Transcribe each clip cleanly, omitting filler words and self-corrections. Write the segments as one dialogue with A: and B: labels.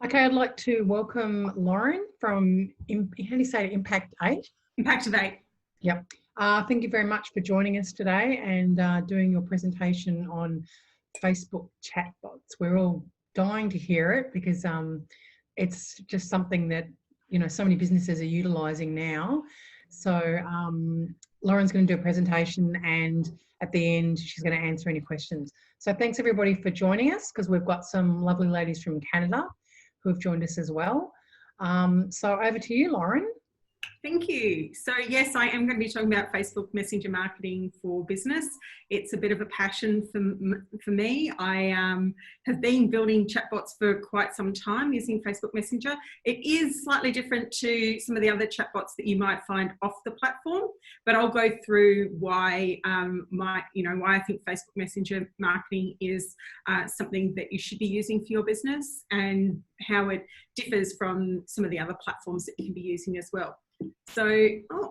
A: Okay, I'd like to welcome Loren from, how do you say it, Impact 8?
B: Impact of 8.
A: Yep. Thank you very much for joining us today and doing your presentation on Facebook chatbots. We're all dying to hear it because it's just something that, so many businesses are utilising now. So Lauren's going to do a presentation and at the end she's going to answer any questions. So thanks everybody for joining us because we've got some lovely ladies from Canada who have joined us as well. So over to you, Loren.
B: Thank you. So yes, I am going to be talking about Facebook Messenger marketing for business. It's a bit of a passion for me. I have been building chatbots for quite some time using Facebook Messenger. It is slightly different to some of the other chatbots that you might find off the platform, but I'll go through why why I think Facebook Messenger marketing is something that you should be using for your business and how it differs from some of the other platforms that you can be using as well. So,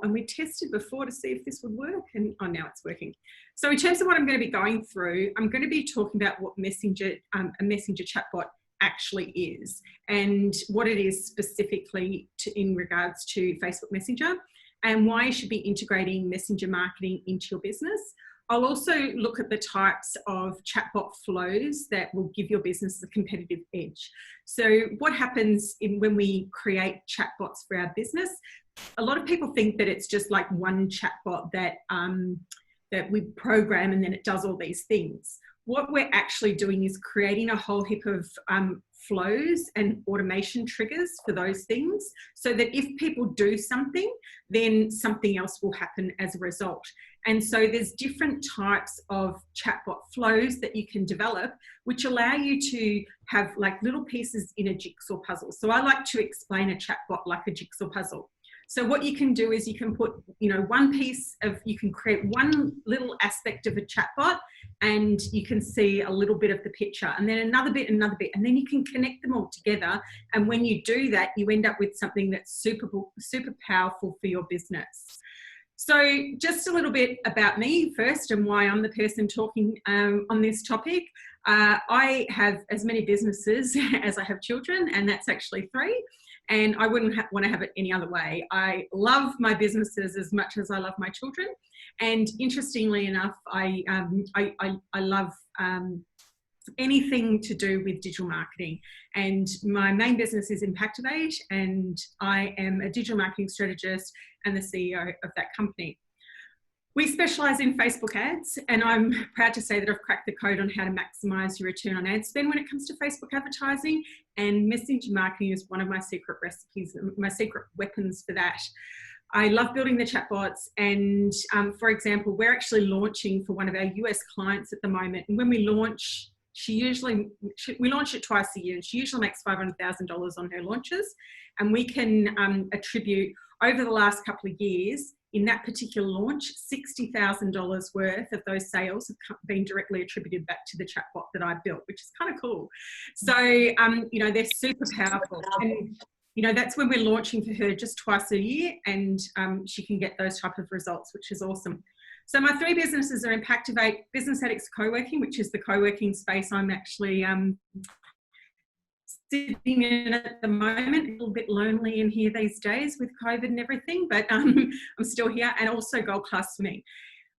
B: and we tested before to see if this would work, and now it's working. So in terms of what I'm going to be going through, I'm going to be talking about what a messenger chatbot actually is and what it is specifically in regards to Facebook Messenger and why you should be integrating messenger marketing into your business. I'll also look at the types of chatbot flows that will give your business a competitive edge. So what happens when we create chatbots for our business? A lot of people think that it's just like one chatbot that we program and then it does all these things. What we're actually doing is creating a whole heap of flows and automation triggers for those things so that if people do something, then something else will happen as a result. And so there's different types of chatbot flows that you can develop, which allow you to have like little pieces in a jigsaw puzzle. So I like to explain a chatbot like a jigsaw puzzle. So what you can do is you can put, you can create one little aspect of a chatbot and you can see a little bit of the picture and then another bit, and then you can connect them all together. And when you do that, you end up with something that's super powerful for your business. So just a little bit about me first and why I'm the person talking on this topic. I have as many businesses as I have children, and that's actually 3. And I wouldn't want to have it any other way. I love my businesses as much as I love my children. And interestingly enough, I love anything to do with digital marketing. And my main business is Impact of 8, and I am a digital marketing strategist and the CEO of that company. We specialise in Facebook ads, and I'm proud to say that I've cracked the code on how to maximise your return on ad spend when it comes to Facebook advertising, and messenger marketing is one of my secret recipes, my secret weapons for that. I love building the chatbots, and for example, we're actually launching for one of our US clients at the moment, and when we launch, we launch it twice a year, and she usually makes $500,000 on her launches, and we can attribute over the last couple of years in that particular launch, $60,000 worth of those sales have been directly attributed back to the chatbot that I built, which is kind of cool. So, they're super powerful. And, that's when we're launching for her just twice a year, and she can get those type of results, which is awesome. So my 3 businesses are Impact of 8, Business Addicts Co-working, which is the co-working space I'm actually sitting in at the moment. A little bit lonely in here these days with COVID and everything, but I'm still here. And also Gold Class Swimming.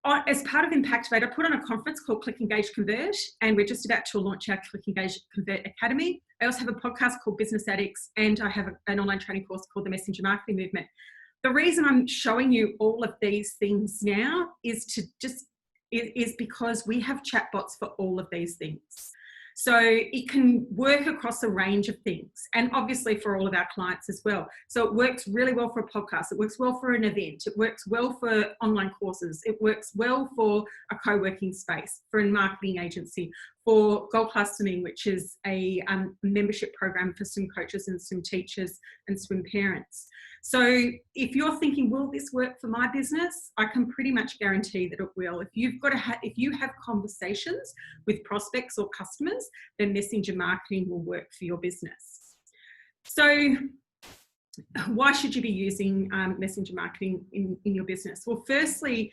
B: As part of Impact of 8, I put on a conference called Click, Engage, Convert, and we're just about to launch our Click, Engage, Convert Academy. I also have a podcast called Business Addicts, and I have an online training course called the Messenger Marketing Movement. The reason I'm showing you all of these things now is because we have chatbots for all of these things. So it can work across a range of things, and obviously for all of our clients as well. So it works really well for a podcast. It works well for an event. It works well for online courses. It works well for a co-working space, for a marketing agency, for Gold Class Swimming, which is a membership program for swim coaches and swim teachers and swim parents. So if you're thinking, will this work for my business? I can pretty much guarantee that it will. If you have conversations with prospects or customers, then messenger marketing will work for your business. So why should you be using messenger marketing in your business? Well, firstly,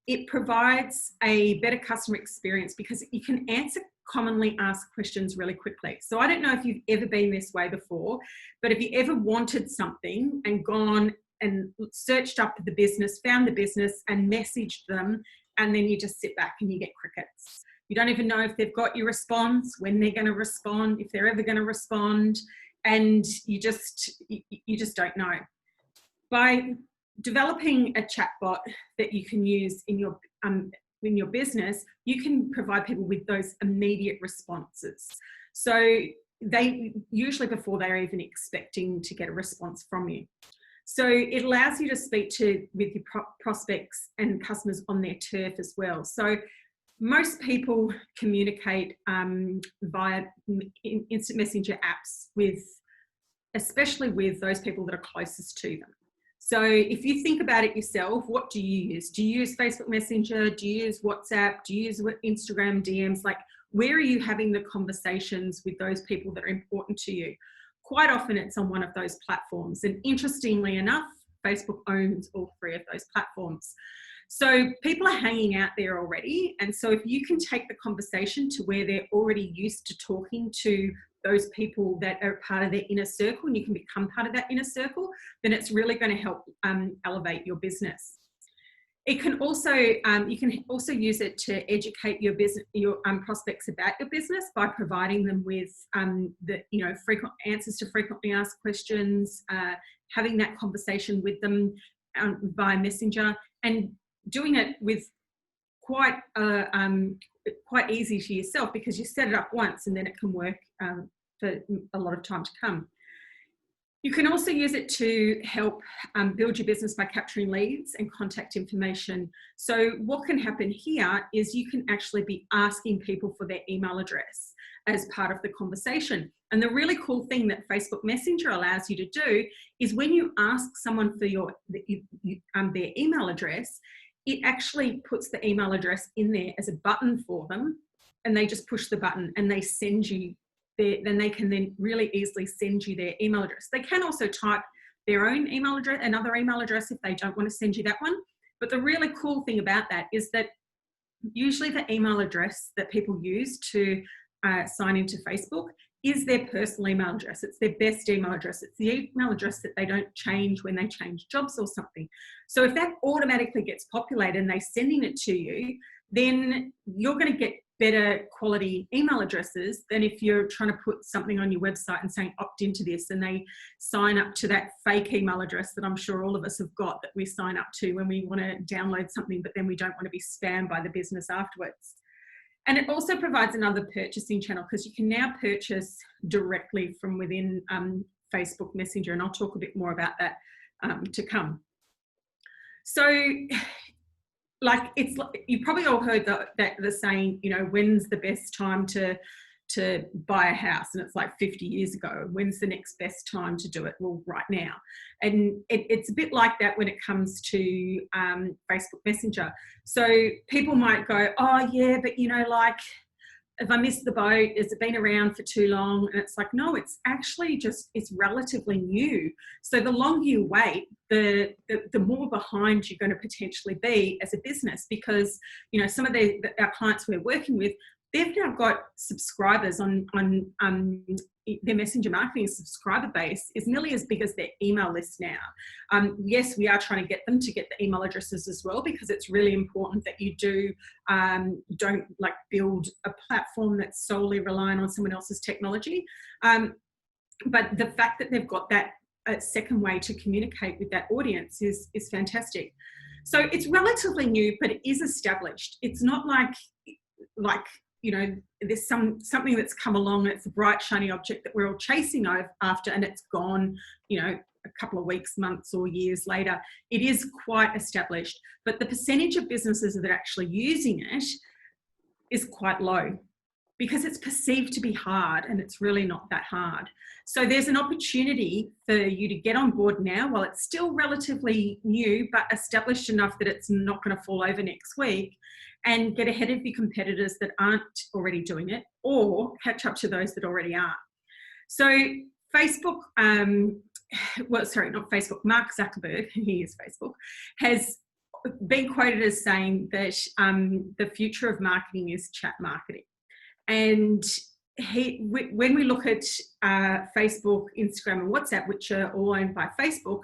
B: it provides a better customer experience because you can answer commonly asked questions really quickly. So I don't know if you've ever been this way before, but if you ever wanted something and gone and searched up the business, found the business and messaged them, and then you just sit back and you get crickets. You don't even know if they've got your response, when they're going to respond, if they're ever going to respond, and you just don't know. By developing a chatbot that you can use in your business, you can provide people with those immediate responses. So they usually before they're even expecting to get a response from you. So it allows you to speak with your prospects and customers on their turf as well. So most people communicate via instant messenger apps especially with those people that are closest to them. So if you think about it yourself, what do you use? Do you use Facebook Messenger? Do you use WhatsApp? Do you use Instagram DMs? Like, where are you having the conversations with those people that are important to you? Quite often it's on one of those platforms. And interestingly enough, Facebook owns all three of those platforms. So people are hanging out there already. And so if you can take the conversation to where they're already used to talking to those people that are part of their inner circle, and you can become part of that inner circle, then it's really going to help elevate your business. It can also, you can also use it to educate your business, your prospects about your business by providing them with frequent answers to frequently asked questions, having that conversation with them via Messenger, and doing it with quite easy to yourself because you set it up once and then it can work for a lot of time to come. You can also use it to help build your business by capturing leads and contact information. So what can happen here is you can actually be asking people for their email address as part of the conversation. And the really cool thing that Facebook Messenger allows you to do is when you ask someone for their email address, it actually puts the email address in there as a button for them, and they just push the button and they send you then they can then really easily send you their email address. They can also type their own email address, another email address if they don't want to send you that one. But the really cool thing about that is that usually the email address that people use to sign into Facebook is their personal email address. It's their best email address. It's the email address that they don't change when they change jobs or something. So if that automatically gets populated and they're sending it to you, then you're going to get better quality email addresses than if you're trying to put something on your website and saying opt into this and they sign up to that fake email address that I'm sure all of us have got that we sign up to when we want to download something, but then we don't want to be spammed by the business afterwards. And it also provides another purchasing channel because you can now purchase directly from within Facebook Messenger, and I'll talk a bit more about that to come. So you probably all heard the saying, when's the best time to buy a house? And it's like 50 years ago. When's the next best time to do it? Well, right now. And it's a bit like that when it comes to Facebook Messenger. So people might go, oh yeah, but if I missed the boat, has it been around for too long? And it's like, no, it's actually it's relatively new. So the longer you wait, the more behind you're going to potentially be as a business because, some of our clients we're working with, they've now got subscribers on their messenger marketing subscriber base is nearly as big as their email list now. Yes, we are trying to get them to get the email addresses as well because it's really important that you don't build a platform that's solely relying on someone else's technology. But the fact that they've got that second way to communicate with that audience is fantastic. So it's relatively new, but it is established. It's not like there's something that's come along, it's a bright, shiny object that we're all chasing after and it's gone, a couple of weeks, months or years later. It is quite established, but the percentage of businesses that are actually using it is quite low because it's perceived to be hard and it's really not that hard. So there's an opportunity for you to get on board now while it's still relatively new, but established enough that it's not going to fall over next week, and get ahead of your competitors that aren't already doing it or catch up to those that already are. So Facebook, not Facebook, Mark Zuckerberg, he is Facebook, has been quoted as saying that the future of marketing is chat marketing. And when we look at Facebook, Instagram and WhatsApp, which are all owned by Facebook,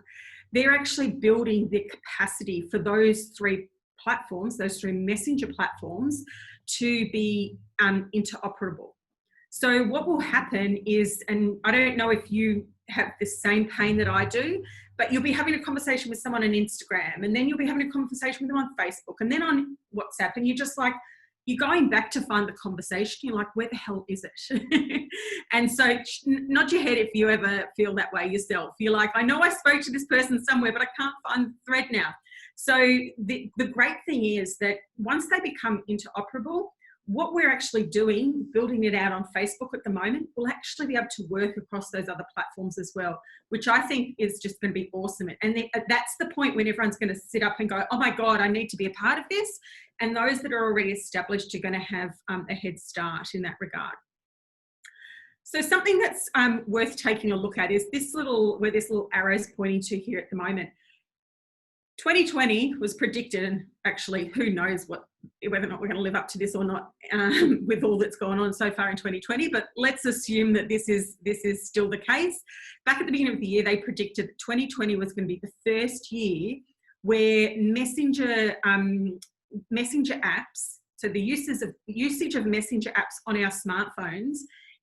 B: they're actually building the capacity for those three platforms, those three messenger platforms, to be interoperable. So what will happen is, and I don't know if you have the same pain that I do, but you'll be having a conversation with someone on Instagram, and then you'll be having a conversation with them on Facebook, and then on WhatsApp, and you're just like, you're going back to find the conversation. You're like, where the hell is it? And so nod your head if you ever feel that way yourself. You're like, I know I spoke to this person somewhere, but I can't find the thread now. So the great thing is that once they become interoperable, what we're actually doing, building it out on Facebook at the moment, will actually be able to work across those other platforms as well, which I think is just going to be awesome. And that's the point when everyone's going to sit up and go, oh my God, I need to be a part of this. And those that are already established are going to have a head start in that regard. So something that's worth taking a look at is this little, where this little arrow's pointing to here at the moment. 2020 was predicted, and actually who knows whether or not we're going to live up to this or not with all that's gone on so far in 2020, but let's assume that this is still the case. Back at the beginning of the year, they predicted that 2020 was going to be the first year where messenger apps, so the usage of messenger apps on our smartphones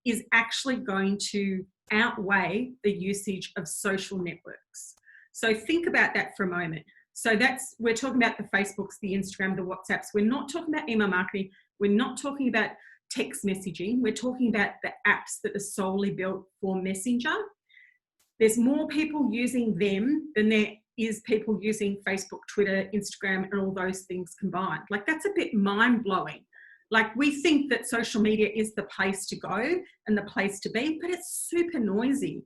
B: is actually going to outweigh the usage of social networks. So think about that for a moment. So we're talking about the Facebooks, the Instagram, the WhatsApps. We're not talking about email marketing. We're not talking about text messaging. We're talking about the apps that are solely built for Messenger. There's more people using them than there is people using Facebook, Twitter, Instagram, and all those things combined. Like, that's a bit mind-blowing. Like, we think that social media is the place to go and the place to be, but it's super noisy.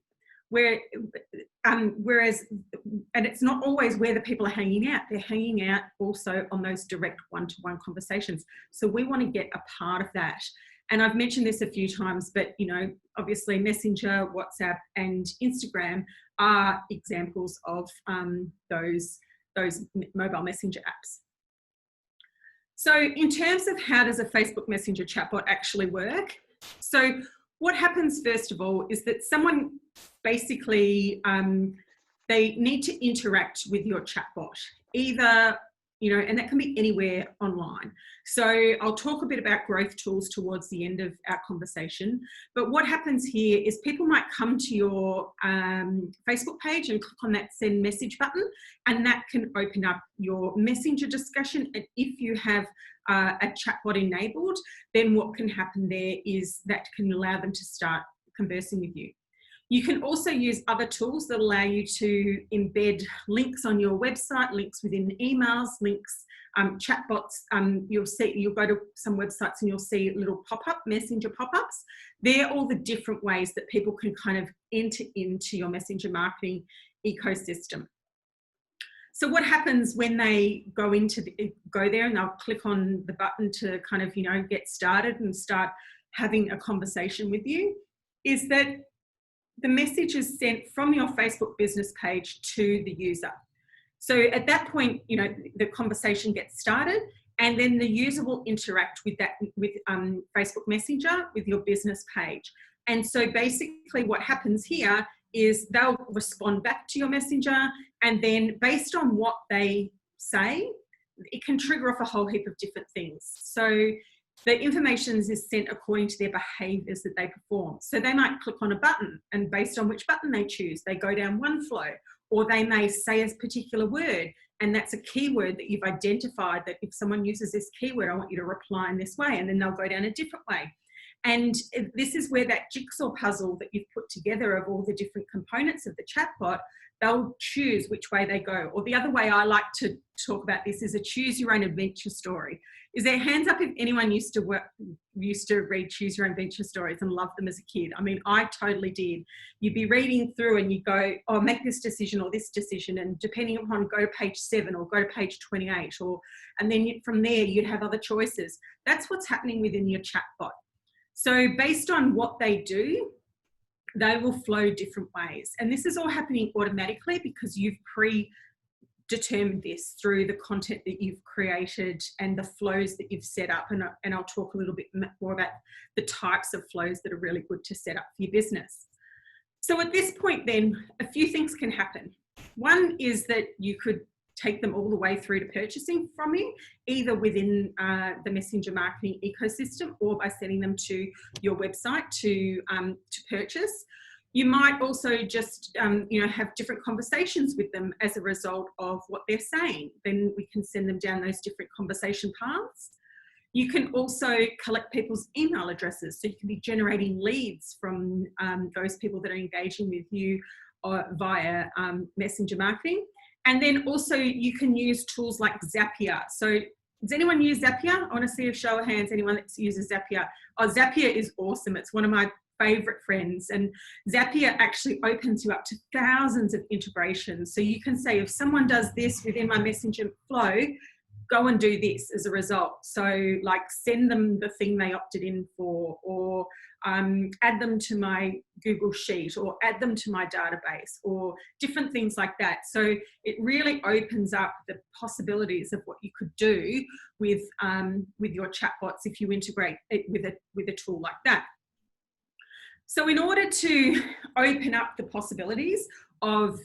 B: Whereas, and it's not always where the people are hanging out. They're hanging out also on those direct one-to-one conversations. So we want to get a part of that. And I've mentioned this a few times, but, you know, obviously Messenger, WhatsApp and Instagram are examples of those mobile messenger apps. So in terms of how does a Facebook Messenger chatbot actually work? So what happens first of all is that someone basically, they need to interact with your chatbot, either, you know, and that can be anywhere online. So I'll talk a bit about growth tools towards the end of our conversation. But what happens here is people might come to your Facebook page and click on that send message button, and that can open up your messenger discussion. And if you have a chatbot enabled, then what can happen there is that can allow them to start conversing with you. You can also use other tools that allow you to embed links on your website, links within emails, links, chatbots. You'll go to some websites and you'll see little pop-up, messenger pop-ups. They're all the different ways that people can kind of enter into your messenger marketing ecosystem. So what happens when they go there and they'll click on the button to kind of, you know, get started and start having a conversation with you, is that the message is sent from your Facebook business page to the user. So at that point, you know, the conversation gets started, and then the user will interact with that, with Facebook Messenger, with your business page. And so basically what happens here is they'll respond back to your messenger, and then based on what they say, it can trigger off a whole heap of different things. So the information is sent according to their behaviours that they perform. So they might click on a button, and based on which button they choose, they go down one flow, or they may say a particular word, and that's a keyword that you've identified, that if someone uses this keyword, I want you to reply in this way, and then they'll go down a different way. And this is where that jigsaw puzzle that you've put together of all the different components of the chatbot, they'll choose which way they go. Or the other way I like to talk about this is a choose your own adventure story. Is there hands up if anyone used to read choose your own adventure stories and loved them as a kid? I mean, I totally did. You'd be reading through and you go, oh, make this decision or this decision, and depending upon, go to page 7 or go to page 28, and then from there you'd have other choices. That's what's happening within your chatbot. So based on what they do, they will flow different ways. And this is all happening automatically because you've determine this through the content that you've created and the flows that you've set up. And I'll talk a little bit more about the types of flows that are really good to set up for your business. So at this point then, a few things can happen. One is that you could take them all the way through to purchasing from you, either within the messenger marketing ecosystem or by sending them to your website to purchase. You might also just have different conversations with them as a result of what they're saying. Then we can send them down those different conversation paths. You can also collect people's email addresses, so you can be generating leads from those people that are engaging with you via messenger marketing. And then also you can use tools like Zapier. So does anyone use Zapier? I want to see a show of hands, anyone that uses Zapier. Oh, Zapier is awesome. It's one of my favorite friends. And Zapier actually opens you up to thousands of integrations. So you can say, if someone does this within my messenger flow, go and do this as a result. So like send them the thing they opted in for, or add them to my Google Sheet, or add them to my database, or different things like that. So it really opens up the possibilities of what you could do with your chatbots if you integrate it with a tool like that. So in order to open up the possibilities of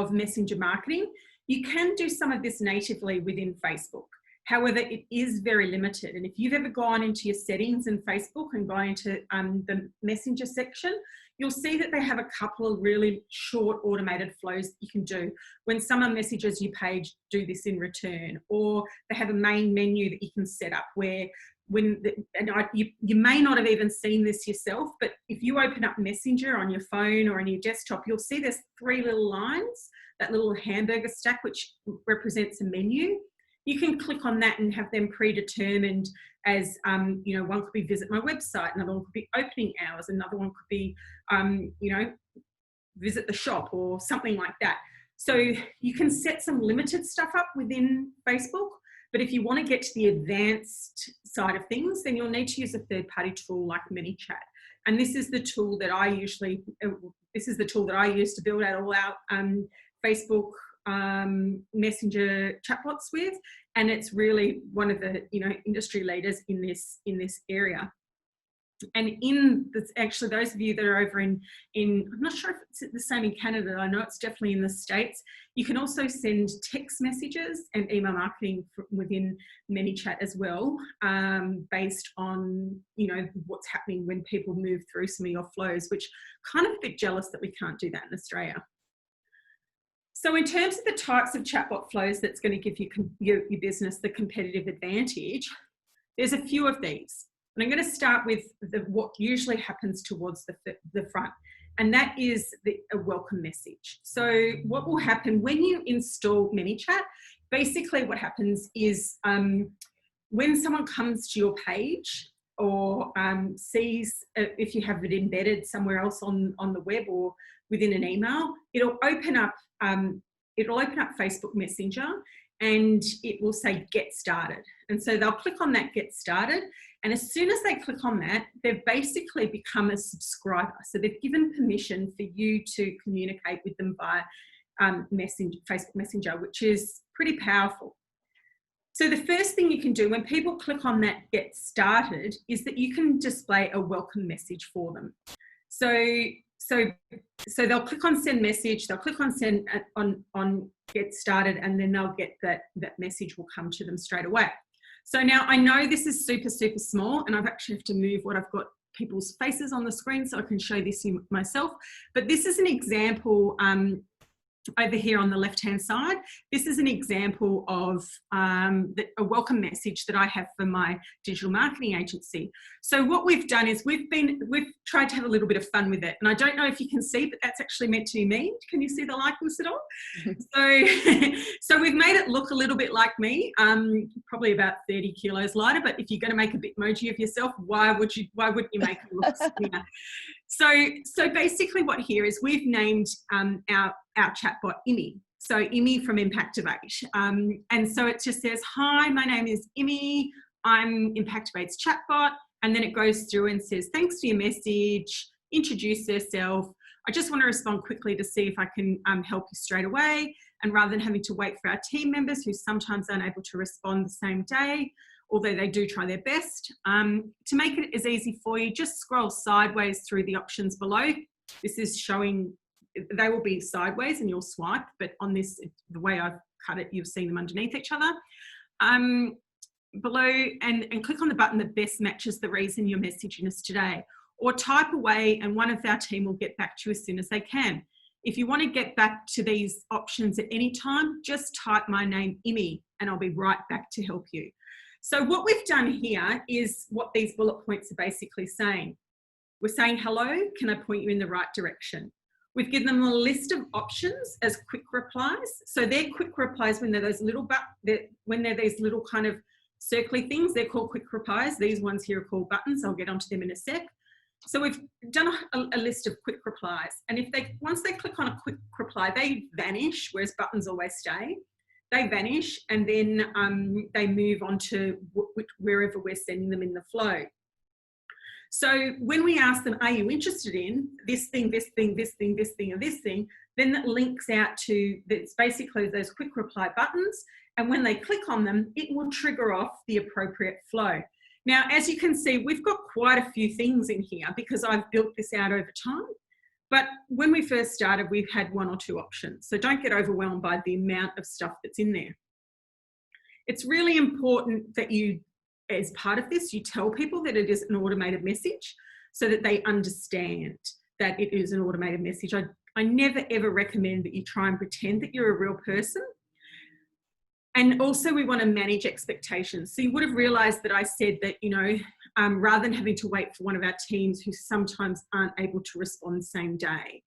B: messenger marketing, you can do some of this natively within Facebook. However, it is very limited. And if you've ever gone into your settings in Facebook and gone into the messenger section, you'll see that they have a couple of really short automated flows that you can do. When someone messages your page, do this in return. Or they have a main menu that you can set up where you may not have even seen this yourself, but if you open up Messenger on your phone or on your desktop, you'll see there's 3 little lines, that little hamburger stack, which represents a menu. You can click on that and have them predetermined as, one could be visit my website, another one could be opening hours, another one could be, visit the shop or something like that. So you can set some limited stuff up within Facebook, but if you want to get to the advanced side of things, then you'll need to use a third-party tool like ManyChat. And this is the tool that I use to build out all our Facebook messenger chatbots with, and it's really one of the industry leaders in this area. And in this, actually, those of you that are over in I'm not sure if it's the same in Canada, I know it's definitely in the States, you can also send text messages and email marketing within ManyChat as well, based on what's happening when people move through some of your flows, which kind of a bit jealous that we can't do that in Australia. So in terms of the types of chatbot flows that's going to give your business the competitive advantage, there's a few of these. And I'm going to start with what usually happens towards the front, and that is a welcome message. So what will happen when you install ManyChat, basically what happens is when someone comes to your page or sees, if you have it embedded somewhere else on the web or within an email, it'll open up Facebook Messenger, and it will say get started. And so they'll click on that get started. And as soon as they click on that, they've basically become a subscriber. So they've given permission for you to communicate with them via Facebook Messenger, which is pretty powerful. So the first thing you can do when people click on that get started is that you can display a welcome message for them. So they'll click on send message, they'll click on send on get started, and then they'll get that message will come to them straight away. So now I know this is super, super small, and I've actually have to move what I've got people's faces on the screen so I can show this myself. But this is an example over here on the left-hand side. This is an example of a welcome message that I have for my digital marketing agency. So what we've done is we've tried to have a little bit of fun with it. And I don't know if you can see, but that's actually meant to be me. Can you see the likeness at all? So we've made it look a little bit like me, probably about 30 kilos lighter. But if you're going to make a Bitmoji of yourself, why wouldn't you make it look skinnier? So basically what here is we've named our chatbot Imi. So Imi from Impactivate. And so it just says, hi, my name is Imi. I'm Impactivate's chatbot. And then it goes through and says, thanks for your message, introduce yourself. I just want to respond quickly to see if I can help you straight away. And rather than having to wait for our team members who sometimes aren't able to respond the same day, although they do try their best, to make it as easy for you, just scroll sideways through the options below. This is showing, they will be sideways and you'll swipe, but on this, the way I've cut it, you've seen them underneath each other. Below, and click on the button that best matches the reason you're messaging us today, or type away and one of our team will get back to you as soon as they can. If you want to get back to these options at any time, just type my name, Imi, and I'll be right back to help you. So what we've done here is what these bullet points are basically saying. We're saying, hello, can I point you in the right direction? We've given them a list of options as quick replies. So they're quick replies when they're those little, when they're these little kind of circly things, they're called quick replies. These ones here are called buttons. I'll get onto them in a sec. So we've done a list of quick replies. And if they, once they click on a quick reply, they vanish, whereas buttons always stay. They vanish and then they move on to wherever we're sending them in the flow. So when we ask them, are you interested in this thing, this thing, this thing, this thing, and this thing, then that links out to, it's basically those quick reply buttons. And when they click on them, it will trigger off the appropriate flow. Now, as you can see, we've got quite a few things in here because I've built this out over time. But when we first started, we've had one or two options. So don't get overwhelmed by the amount of stuff that's in there. It's really important that you, as part of this, you tell people that it is an automated message so that they understand that it is an automated message. I never ever recommend that you try and pretend that you're a real person. And also we want to manage expectations. So you would have realized that I said that, you know, rather than having to wait for one of our teams who sometimes aren't able to respond the same day.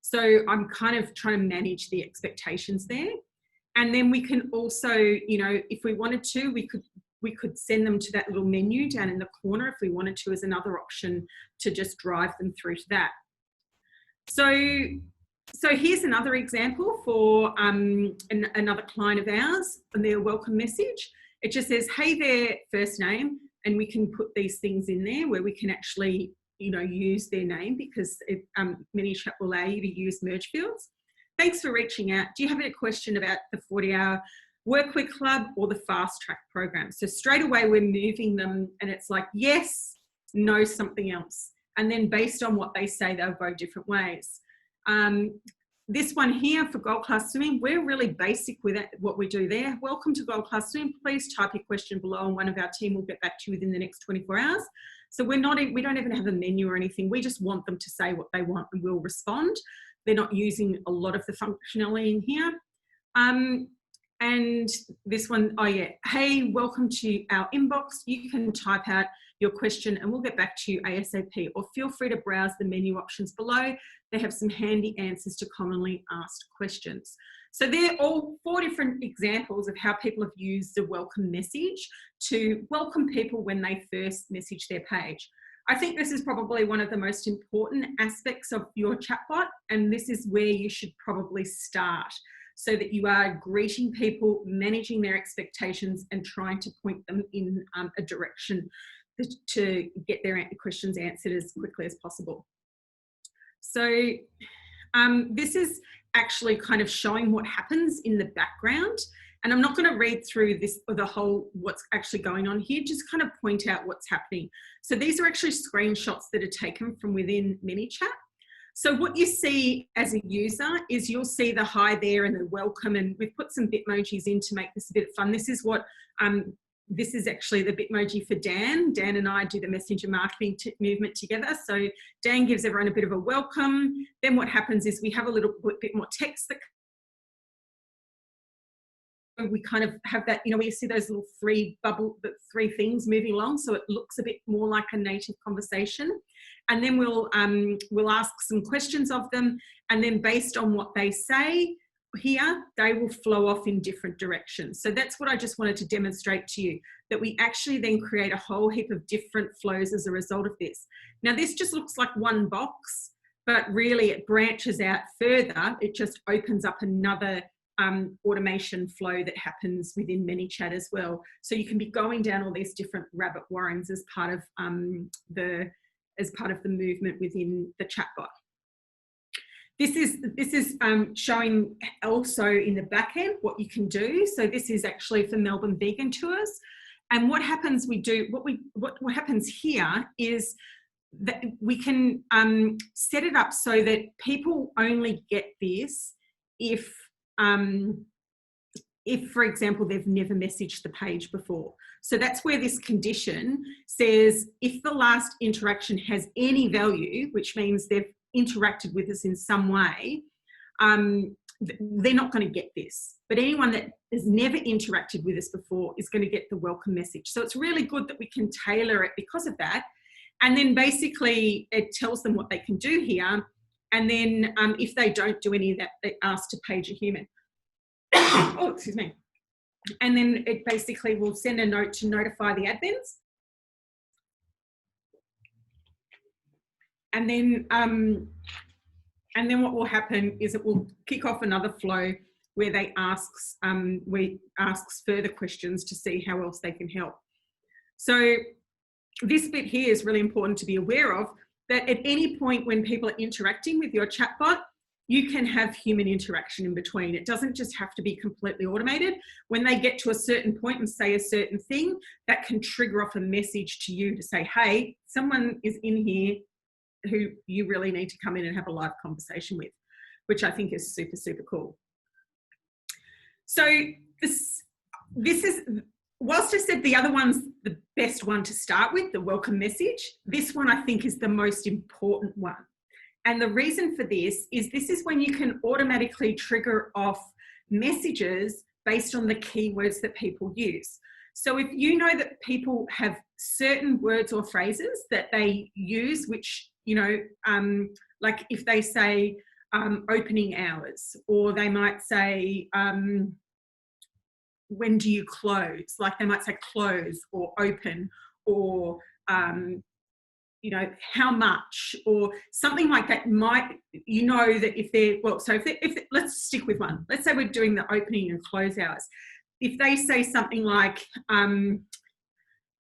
B: So I'm kind of trying to manage the expectations there. And then we can also, you know, if we wanted to, we could send them to that little menu down in the corner if we wanted to as another option to just drive them through to that. So here's another example for another client of ours and their welcome message. It just says, hey there, first name, and we can put these things in there where we can actually, you know, use their name because ManyChat will allow you to use merge fields. Thanks for reaching out. Do you have any question about the 40-hour Workweek Club or the Fast Track program? So straight away we're moving them and it's like, yes, no, something else. And then based on what they say, they'll go different ways. This one here for Gold Class Swimming, we're really basic with what we do there. Welcome to Gold Class Swimming. Please type your question below and one of our team will get back to you within the next 24 hours. So we don't even have a menu or anything. We just want them to say what they want and we'll respond. They're not using a lot of the functionality in here. And this one, oh yeah, hey, welcome to our inbox. You can type out your question and we'll get back to you ASAP, or feel free to browse the menu options below. They have some handy answers to commonly asked questions. So they're all 4 different examples of how people have used a welcome message to welcome people when they first message their page. I think this is probably one of the most important aspects of your chatbot, and this is where you should probably start, so that you are greeting people, managing their expectations and trying to point them in a direction to get their questions answered as quickly as possible. So this is actually kind of showing what happens in the background. And I'm not going to read through this or the whole what's actually going on here, just kind of point out what's happening. So these are actually screenshots that are taken from within ManyChat. So what you see as a user is you'll see the hi there and the welcome, and we've put some Bitmojis in to make this a bit fun. This is what, this is actually the Bitmoji for Dan. Dan and I do the messenger marketing movement together. So Dan gives everyone a bit of a welcome. Then what happens is we have a little bit more text that we kind of have that, you know, we see those little three things moving along, so it looks a bit more like a native conversation. And then we'll ask some questions of them, and then based on what they say here, they will flow off in different directions. So that's what I just wanted to demonstrate to you, that we actually then create a whole heap of different flows as a result of this. Now this just looks like one box, but really it branches out further. It just opens up another automation flow that happens within ManyChat as well. So you can be going down all these different rabbit warrens as part of the movement within the chatbot. This is showing also in the back end what you can do. So this is actually for Melbourne Vegan Tours. And what happens what happens here is that we can set it up so that people only get this if, for example, they've never messaged the page before. So that's where this condition says if the last interaction has any value, which means they've interacted with us in some way, they're not going to get this. But anyone that has never interacted with us before is going to get the welcome message. So it's really good that we can tailor it because of that. And then basically it tells them what they can do here. And then if they don't do any of that, they ask to page a human. Oh, excuse me. And then it basically will send a note to notify the admins. And then what will happen is it will kick off another flow where they asks further questions to see how else they can help. So this bit here is really important to be aware of, that at any point when people are interacting with your chatbot, you can have human interaction in between. It doesn't just have to be completely automated. When they get to a certain point and say a certain thing, that can trigger off a message to you to say, hey, someone is in here who you really need to come in and have a live conversation with, which I think is super, super cool. So this is, whilst I said the other one's the best one to start with, the welcome message, this one I think is the most important one. And the reason for this is when you can automatically trigger off messages based on the keywords that people use. So if you know that people have certain words or phrases that they use, which, you know, like if they say opening hours, or they might say, when do you close? Like they might say close or open, or, you know, how much, or something like that. Might, you know, that if they're, well, so if let's stick with one. Let's say we're doing the opening and close hours. If they say something like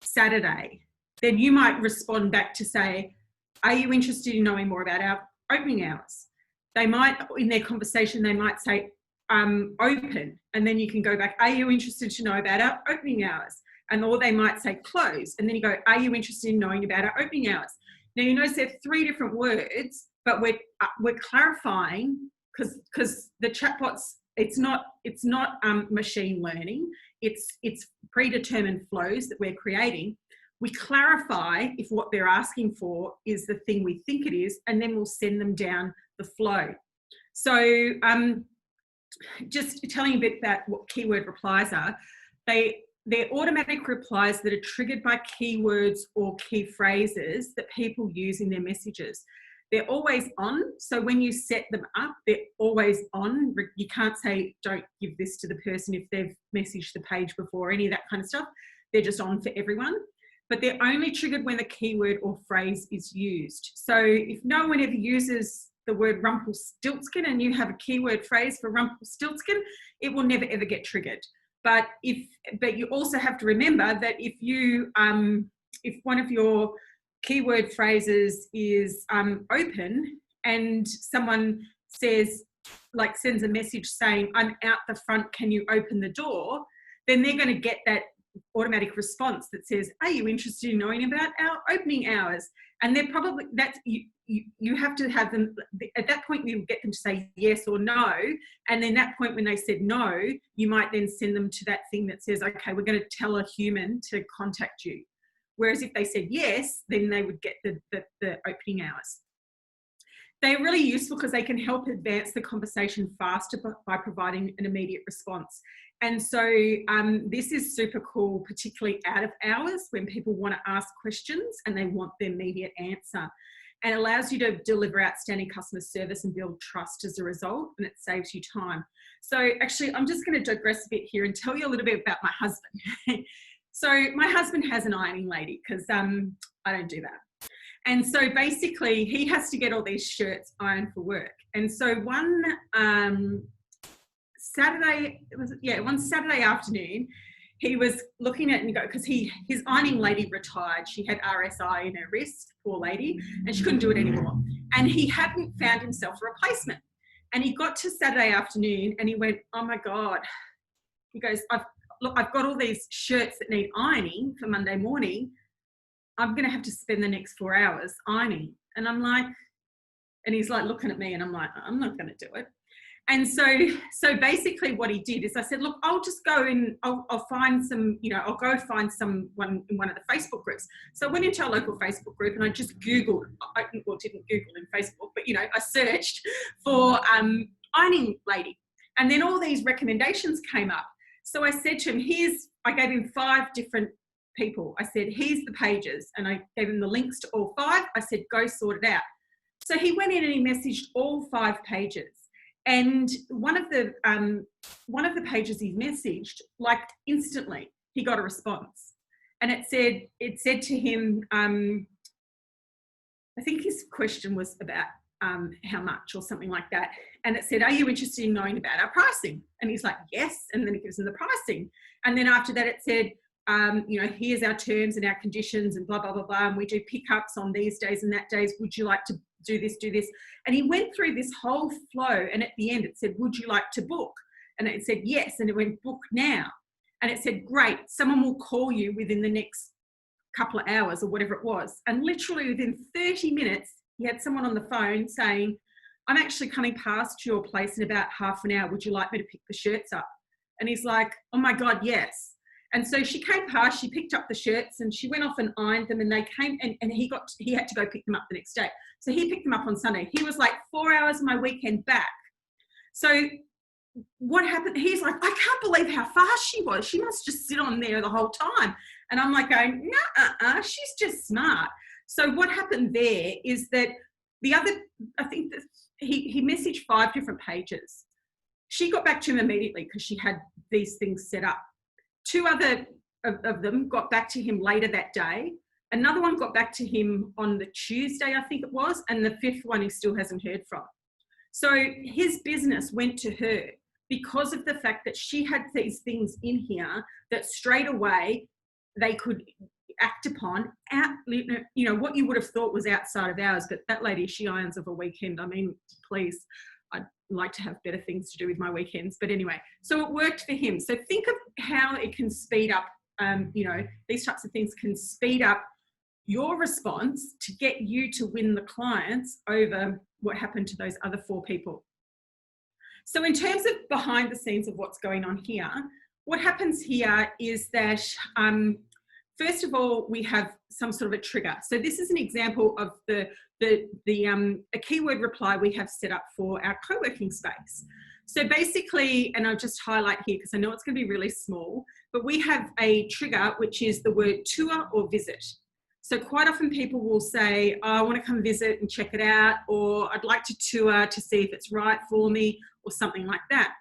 B: Saturday, then you might respond back to say, are you interested in knowing more about our opening hours? They might, in their conversation, they might say open, and then you can go back, are you interested to know about our opening hours? And or they might say close, and then you go, are you interested in knowing about our opening hours? Now you notice there are 3 different words, but we're clarifying, because the chatbots, it's not machine learning, it's predetermined flows that we're creating. We clarify if what they're asking for is the thing we think it is, and then we'll send them down the flow. So just telling you a bit about what keyword replies are. They're automatic replies that are triggered by keywords or key phrases that people use in their messages. They're always on, so when you set them up, they're always on. You can't say, don't give this to the person if they've messaged the page before, any of that kind of stuff. They're just on for everyone. But they're only triggered when the keyword or phrase is used. So if no one ever uses the word Rumpelstiltskin and you have a keyword phrase for Rumpelstiltskin, it will never ever get triggered. But you also have to remember that if you if one of your keyword phrases is open, and someone says, like, sends a message saying, I'm out the front, can you open the door? Then they're going to get that automatic response that says, are you interested in knowing about our opening hours? And they're probably, that's, you have to have them, at that point you get them to say yes or no, and then that point when they said no, you might then send them to that thing that says, okay, we're going to tell a human to contact you. Whereas if they said yes, then they would get the opening hours. They're really useful because they can help advance the conversation faster by providing an immediate response. And so this is super cool, particularly out of hours when people want to ask questions and they want the immediate answer. And it allows you to deliver outstanding customer service and build trust as a result, and it saves you time. So actually, I'm just going to digress a bit here and tell you a little bit about my husband. So my husband has an ironing lady because I don't do that. And so basically he has to get all these shirts ironed for work. And so one Saturday afternoon, he was looking at, because his ironing lady retired. She had RSI in her wrist, poor lady, and she couldn't do it anymore. and he hadn't found himself a replacement. And he got to Saturday afternoon and he went, oh my God. He goes, I've got all these shirts that need ironing for Monday morning. I'm going to have to spend the next 4 hours ironing. And I'm like, and he's like looking at me and I'm like, I'm not going to do it. And so basically what he did is I said, look, I'll just go and I'll find some, I'll go find someone in one of the Facebook groups. So I went into our local Facebook group and I just Googled, didn't Google in Facebook, but, I searched for ironing lady. And then all these recommendations came up. So I said to him, I gave him 5 different people. I said, here's the pages. And I gave him the links to all 5. I said, go sort it out. So he went in and he messaged all 5 pages. And one of the pages he messaged, like instantly, he got a response. And it said to him, I think his question was about how much or something like that. And it said, are you interested in knowing about our pricing? And he's like, yes. And then it gives him the pricing. And then after that, it said, here's our terms and our conditions and blah, blah, blah, blah. And we do pickups on these days and that days. Would you like to do this, do this? And he went through this whole flow. And at the end, it said, would you like to book? And it said, yes. And it went, book now. And it said, great. Someone will call you within the next couple of hours or whatever it was. And literally within 30 minutes, he had someone on the phone saying, I'm actually coming past your place in about half an hour. Would you like me to pick the shirts up? And he's like, oh my God, yes. And so she came past, she picked up the shirts and she went off and ironed them and they came and he had to go pick them up the next day. So he picked them up on Sunday. He was like 4 hours of my weekend back. So what happened? He's like, I can't believe how fast she was. She must just sit on there the whole time. And I'm like going, no, she's just smart. So what happened there is that I think that he messaged 5 different pages. She got back to him immediately because she had these things set up. 2 other of them got back to him later that day. Another one got back to him on the Tuesday, I think it was. And the 5th one he still hasn't heard from. So his business went to her because of the fact that she had these things in here that straight away they could act upon what you would have thought was outside of hours. But that lady, she irons of a weekend. I mean, please, I'd like to have better things to do with my weekends. But anyway, so it worked for him. So think of how it can speed up, these types of things can speed up your response to get you to win the clients over what happened to those other 4 people. So in terms of behind the scenes of what's going on here, what happens here is that, first of all, we have some sort of a trigger. So this is an example of a keyword reply we have set up for our co-working space. So basically, and I'll just highlight here because I know it's going to be really small, but we have a trigger which is the word tour or visit. So quite often people will say, oh, I want to come visit and check it out, or I'd like to tour to see if it's right for me, or something like that.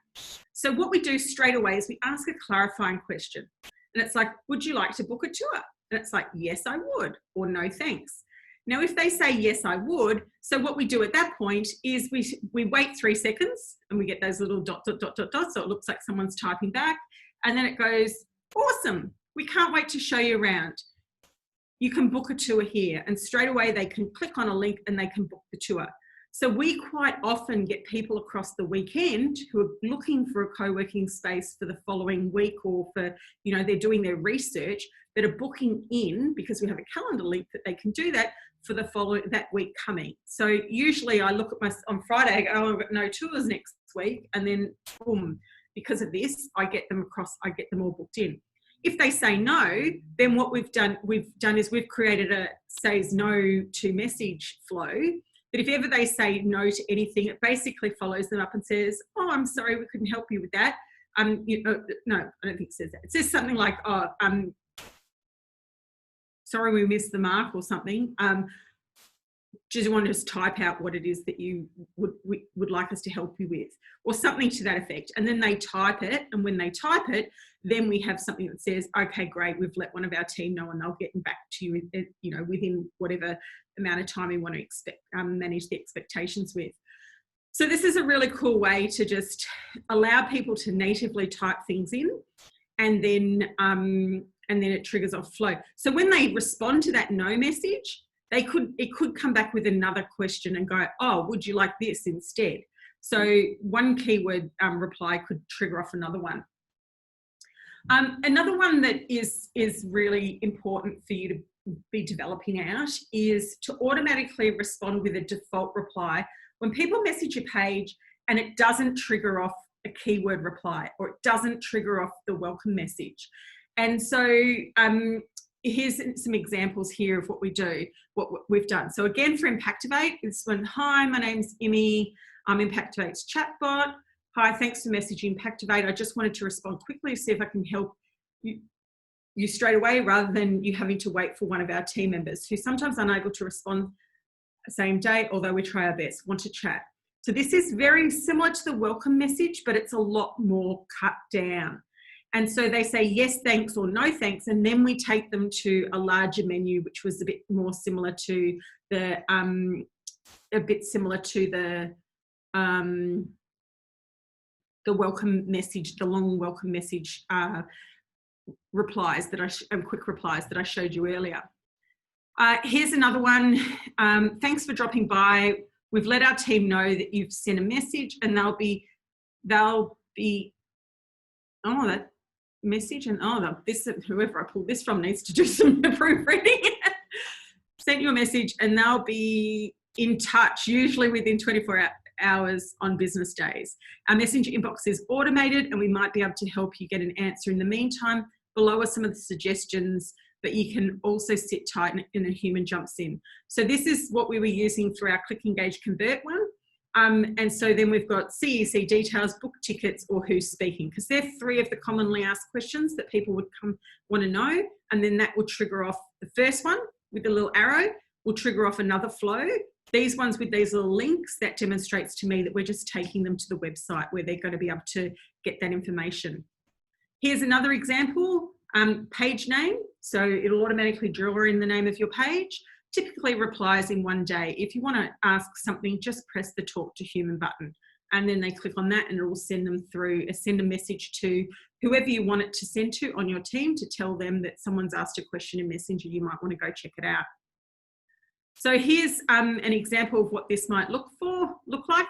B: So what we do straight away is we ask a clarifying question. And it's like, would you like to book a tour? And it's like, yes, I would, or no, thanks. Now, if they say, yes, I would, so what we do at that point is we wait 3 seconds and we get those little dot, so it looks like someone's typing back. And then it goes, awesome, we can't wait to show you around. You can book a tour here. And straight away they can click on a link and they can book the tour. So we quite often get people across the weekend who are looking for a co-working space for the following week, or for, they're doing their research, that are booking in because we have a calendar link that they can do that for that week coming. So usually I look at on Friday, I go, oh, I've got no tours next week. And then boom, because of this, I get them all booked in. If they say no, then what we've done is we've created a says no to message flow. That if ever they say no to anything, it basically follows them up and says, oh, I'm sorry, we couldn't help you with that. No, I don't think it says that. It says something like, oh, sorry, we missed the mark or something. Do you want to just type out what it is that you would like us to help you with, or something to that effect? And then they type it. And when they type it, then we have something that says, okay, great, we've let one of our team know and they'll get back to you, within whatever amount of time we want to manage the expectations with. So this is a really cool way to just allow people to natively type things in, and then it triggers off flow. So when they respond to that no message, it could come back with another question and go, oh, would you like this instead? So one keyword reply could trigger off another one. Another one that is really important for you to be developing out is to automatically respond with a default reply when people message your page and it doesn't trigger off a keyword reply, or it doesn't trigger off the welcome message. And so here's some examples here of what we do, what we've done. So again, for Impactivate, this one, hi, my name's Imi, I'm Impactivate's chatbot. Hi, thanks for messaging Impactivate. I just wanted to respond quickly to see if I can help you straight away, rather than you having to wait for one of our team members who sometimes aren't able to respond the same day, although we try our best, want to chat. So this is very similar to the welcome message, but it's a lot more cut down. And so they say yes, thanks, or no, thanks. And then we take them to a larger menu, which was a bit more similar to the, welcome message, the long welcome message replies and quick replies that I showed you earlier. Here's another one. Thanks for dropping by. We've let our team know that you've sent a message, and they'll be oh, that message, and whoever I pulled this from needs to do some proofreading. Sent you a message, and they'll be in touch, usually within 24 hours on business days. Our messenger inbox is automated, and we might be able to help you get an answer in the meantime. Below are some of the suggestions, but you can also sit tight and a human jumps in. So this is what we were using for our Click, Engage, Convert one. And so then we've got CEC details, book tickets, or who's speaking, because they're three of the commonly asked questions that people would want to know. And then that will trigger off the first one with the little arrow, will trigger off another flow. These ones with these little links, that demonstrates to me that we're just taking them to the website where they're going to be able to get that information. Here's another example, page name. So it'll automatically draw in the name of your page. Typically replies in one day. If you want to ask something, just press the talk to human button, and then they click on that and it will send them through, send a message to whoever you want it to send to on your team to tell them that someone's asked a question in Messenger. You might want to go check it out. So here's an example of what this might look like.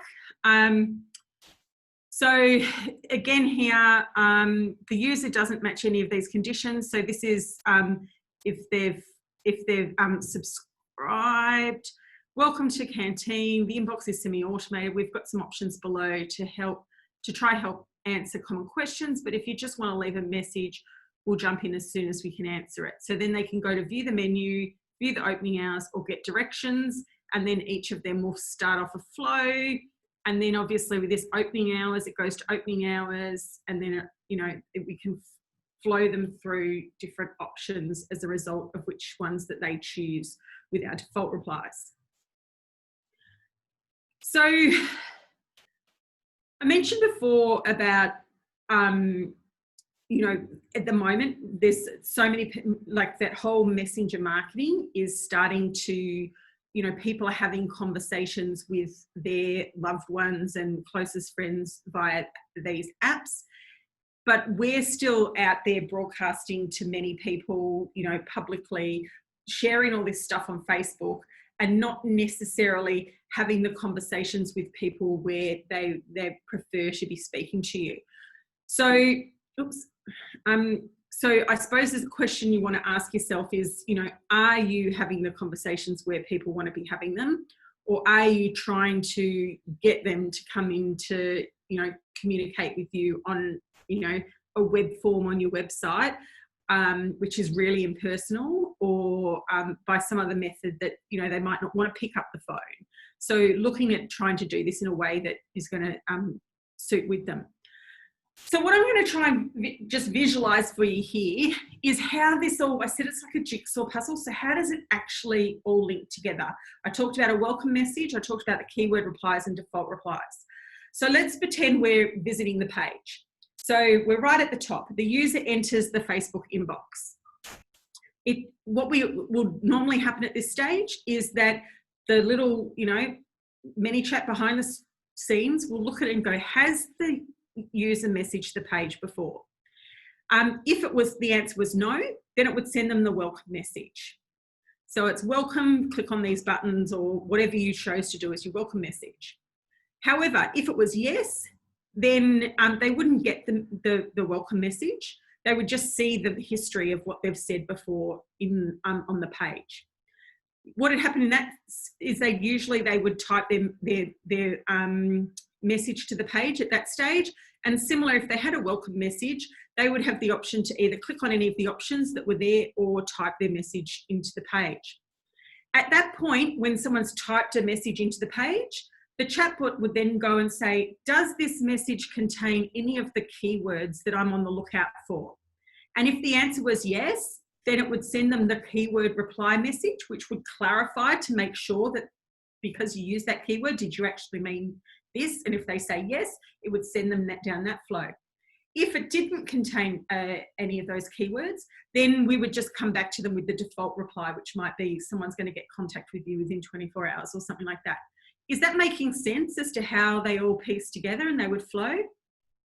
B: So again here, the user doesn't match any of these conditions. So this is if they've subscribed. Welcome to Canteen. The inbox is semi-automated. We've got some options below to try help answer common questions. But if you just want to leave a message, we'll jump in as soon as we can answer it. So then they can go to view the menu, view the opening hours, or get directions, and then each of them will start off a flow. And then obviously with this opening hours, it goes to opening hours, and then we can flow them through different options as a result of which ones that they choose with our default replies. So I mentioned before about at the moment, there's so many, like that whole messenger marketing is starting to, people are having conversations with their loved ones and closest friends via these apps. But we're still out there broadcasting to many people, publicly, sharing all this stuff on Facebook, and not necessarily having the conversations with people where they prefer to be speaking to you. So, so I suppose there's a question you want to ask yourself is, are you having the conversations where people want to be having them? Or are you trying to get them to come in to, communicate with you on, a web form on your website, which is really impersonal, or by some other method that, they might not want to pick up the phone. So looking at trying to do this in a way that is going to suit with them. So what I'm going to try and just visualize for you here is how this all, I said it's like a jigsaw puzzle. So how does it actually all link together? I talked about a welcome message. I talked about the keyword replies and default replies. So let's pretend we're visiting the page. So we're right at the top. The user enters the Facebook inbox. What will normally happen at this stage is that the little, ManyChat behind the scenes will look at it and go, has the user messaged the page before? If the answer was no, then it would send them the welcome message. So it's welcome, click on these buttons, or whatever you chose to do as your welcome message. However, if it was yes, then they wouldn't get the welcome message. They would just see the history of what they've said before on the page. What had happened in that is they would type their message to the page at that stage. And similar, if they had a welcome message, they would have the option to either click on any of the options that were there or type their message into the page. At that point, when someone's typed a message into the page, the chatbot would then go and say, does this message contain any of the keywords that I'm on the lookout for? And if the answer was yes, then it would send them the keyword reply message, which would clarify to make sure that because you use that keyword, did you actually mean this? And if they say yes, it would send them down that flow. If it didn't contain any of those keywords, then we would just come back to them with the default reply, which might be someone's going to get contact with you within 24 hours or something like that. Is that making sense as to how they all piece together and they would flow?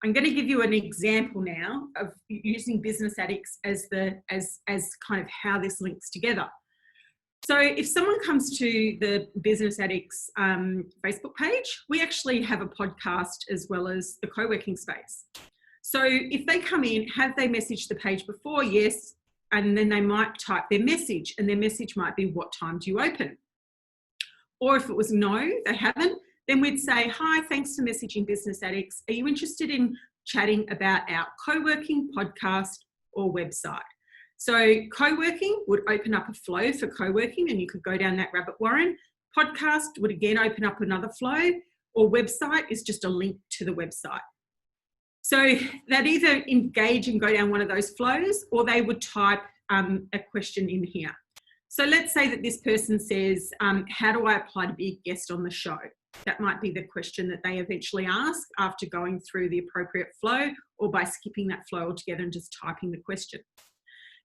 B: I'm going to give you an example now of using Business Addicts as kind of how this links together. So if someone comes to the Business Addicts Facebook page, we actually have a podcast as well as the co-working space. So if they come in, have they messaged the page before? Yes. And then they might type their message, and their message might be, what time do you open? Or if it was no, they haven't, then we'd say, hi, thanks for messaging Business Addicts. Are you interested in chatting about our co-working podcast or website? So co-working would open up a flow for co-working, and you could go down that rabbit warren. Podcast would again open up another flow, or website is just a link to the website. So they'd either engage and go down one of those flows, or they would type a question in here. So let's say that this person says, how do I apply to be a guest on the show? That might be the question that they eventually ask after going through the appropriate flow, or by skipping that flow altogether and just typing the question.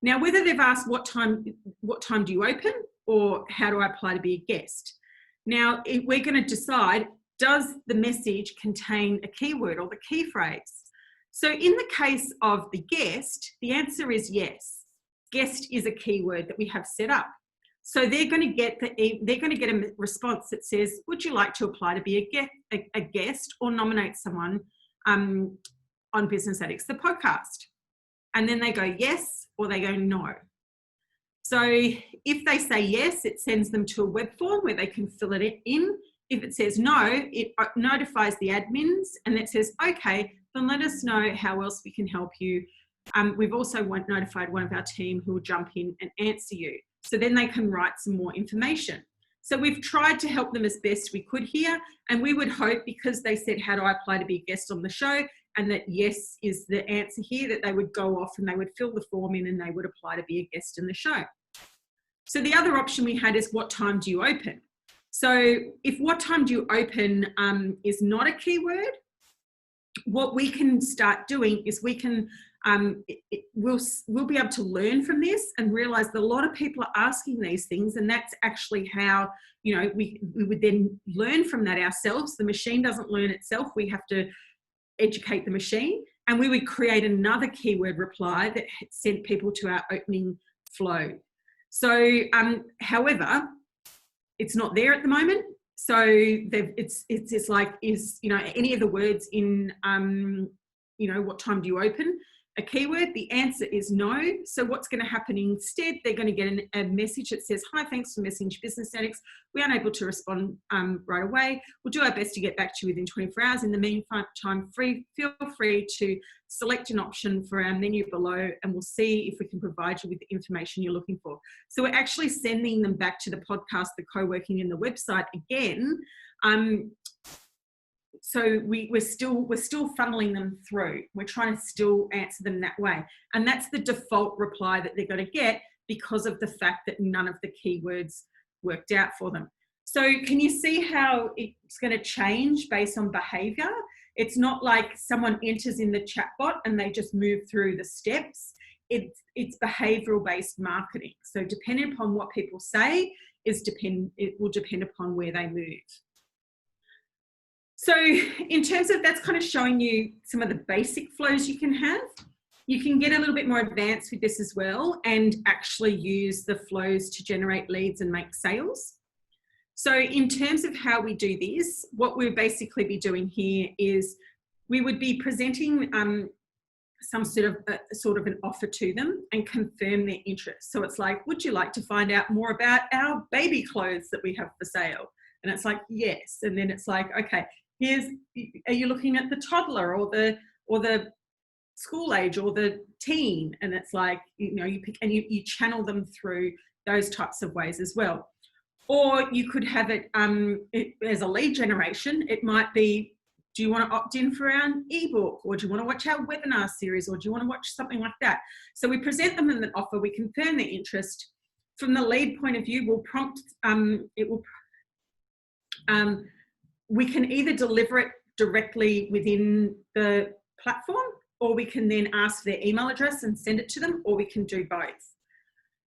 B: Now, whether they've asked what time do you open, or how do I apply to be a guest? Now, we're going to decide, does the message contain a keyword or the key phrase? So in the case of the guest, the answer is yes. Guest is a keyword that we have set up. So they're going to get a response that says, would you like to apply to be a guest or nominate someone on Business Addicts, the podcast? And then they go yes, or they go no. So if they say yes, it sends them to a web form where they can fill it in. If it says no, it notifies the admins, and it says, okay, then let us know how else we can help you. We've also notified one of our team who will jump in and answer you. So then they can write some more information. So we've tried to help them as best we could here. And we would hope, because they said, how do I apply to be a guest on the show? And that yes is the answer here, that they would go off and they would fill the form in and they would apply to be a guest in the show. So the other option we had is, what time do you open? So if what time do you open is not a keyword, what we can start doing is we can we'll be able to learn from this and realize that a lot of people are asking these things, and that's actually how, you know, we would then learn from that ourselves. The machine doesn't learn itself. We have to educate the machine, and we would create another keyword reply that sent people to our opening flow. So however, it's not there at the moment. So it's like, is, you know, any of the words in, you know, what time do you open a keyword? The answer is no. So what's going to happen instead, they're going to get a message that says, hi, thanks for messaging Business Addicts. We aren't able to respond right away. We'll do our best to get back to you within 24 hours. In the meantime, feel free to select an option for our menu below, and we'll see if we can provide you with the information you're looking for. So we're actually sending them back to the podcast, the co-working, and the website again. So we're still funneling them through. We're trying to still answer them that way. And that's the default reply that they're going to get, because of the fact that none of the keywords worked out for them. So can you see how it's going to change based on behavior? It's not like someone enters in the chatbot and they just move through the steps. It's behavioral based marketing. So depending upon what people say, it will depend upon where they move. So in terms of, that's kind of showing you some of the basic flows you can have. You can get a little bit more advanced with this as well and actually use the flows to generate leads and make sales. So in terms of how we do this, what we'll basically be doing here is we would be presenting some sort of an offer to them and confirm their interest. So it's like, would you like to find out more about our baby clothes that we have for sale? And it's like, yes. And then it's like, okay, are you looking at the toddler or the school age or the teen? And it's like, you pick and you channel them through those types of ways as well. Or you could have it as a lead generation. It might be, do you want to opt in for our ebook, or do you want to watch our webinar series, or do you want to watch something like that? So we present them an offer, we confirm their interest. From the lead point of view, we'll prompt, we can either deliver it directly within the platform, or we can then ask their email address and send it to them, or we can do both.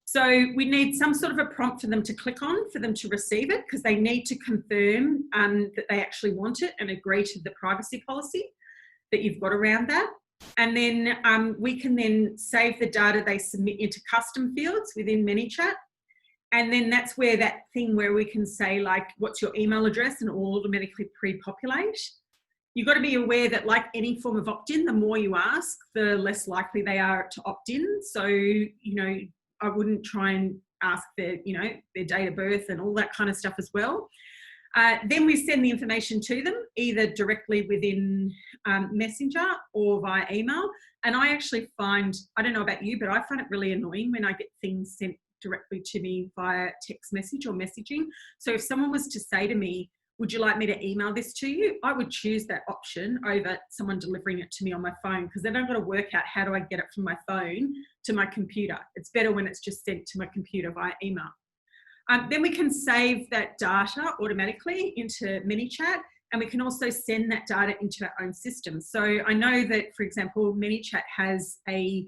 B: So we need some sort of a prompt for them to click on, for them to receive it, because they need to confirm that they actually want it and agree to the privacy policy that you've got around that. And then we can then save the data they submit into custom fields within ManyChat. And then that's where that thing where we can say, like, what's your email address, and all automatically pre-populate. You've got to be aware that, like any form of opt-in, the more you ask, the less likely they are to opt in. So, I wouldn't try and ask their date of birth and all that kind of stuff as well. Then we send the information to them, either directly within Messenger or via email. And I actually find, I don't know about you, but I find it really annoying when I get things sent directly to me via text message or messaging. So if someone was to say to me, would you like me to email this to you? I would choose that option over someone delivering it to me on my phone, because then I've got to work out how do I get it from my phone to my computer. It's better when it's just sent to my computer via email. Then we can save that data automatically into ManyChat, and we can also send that data into our own system. So I know that, for example, ManyChat has a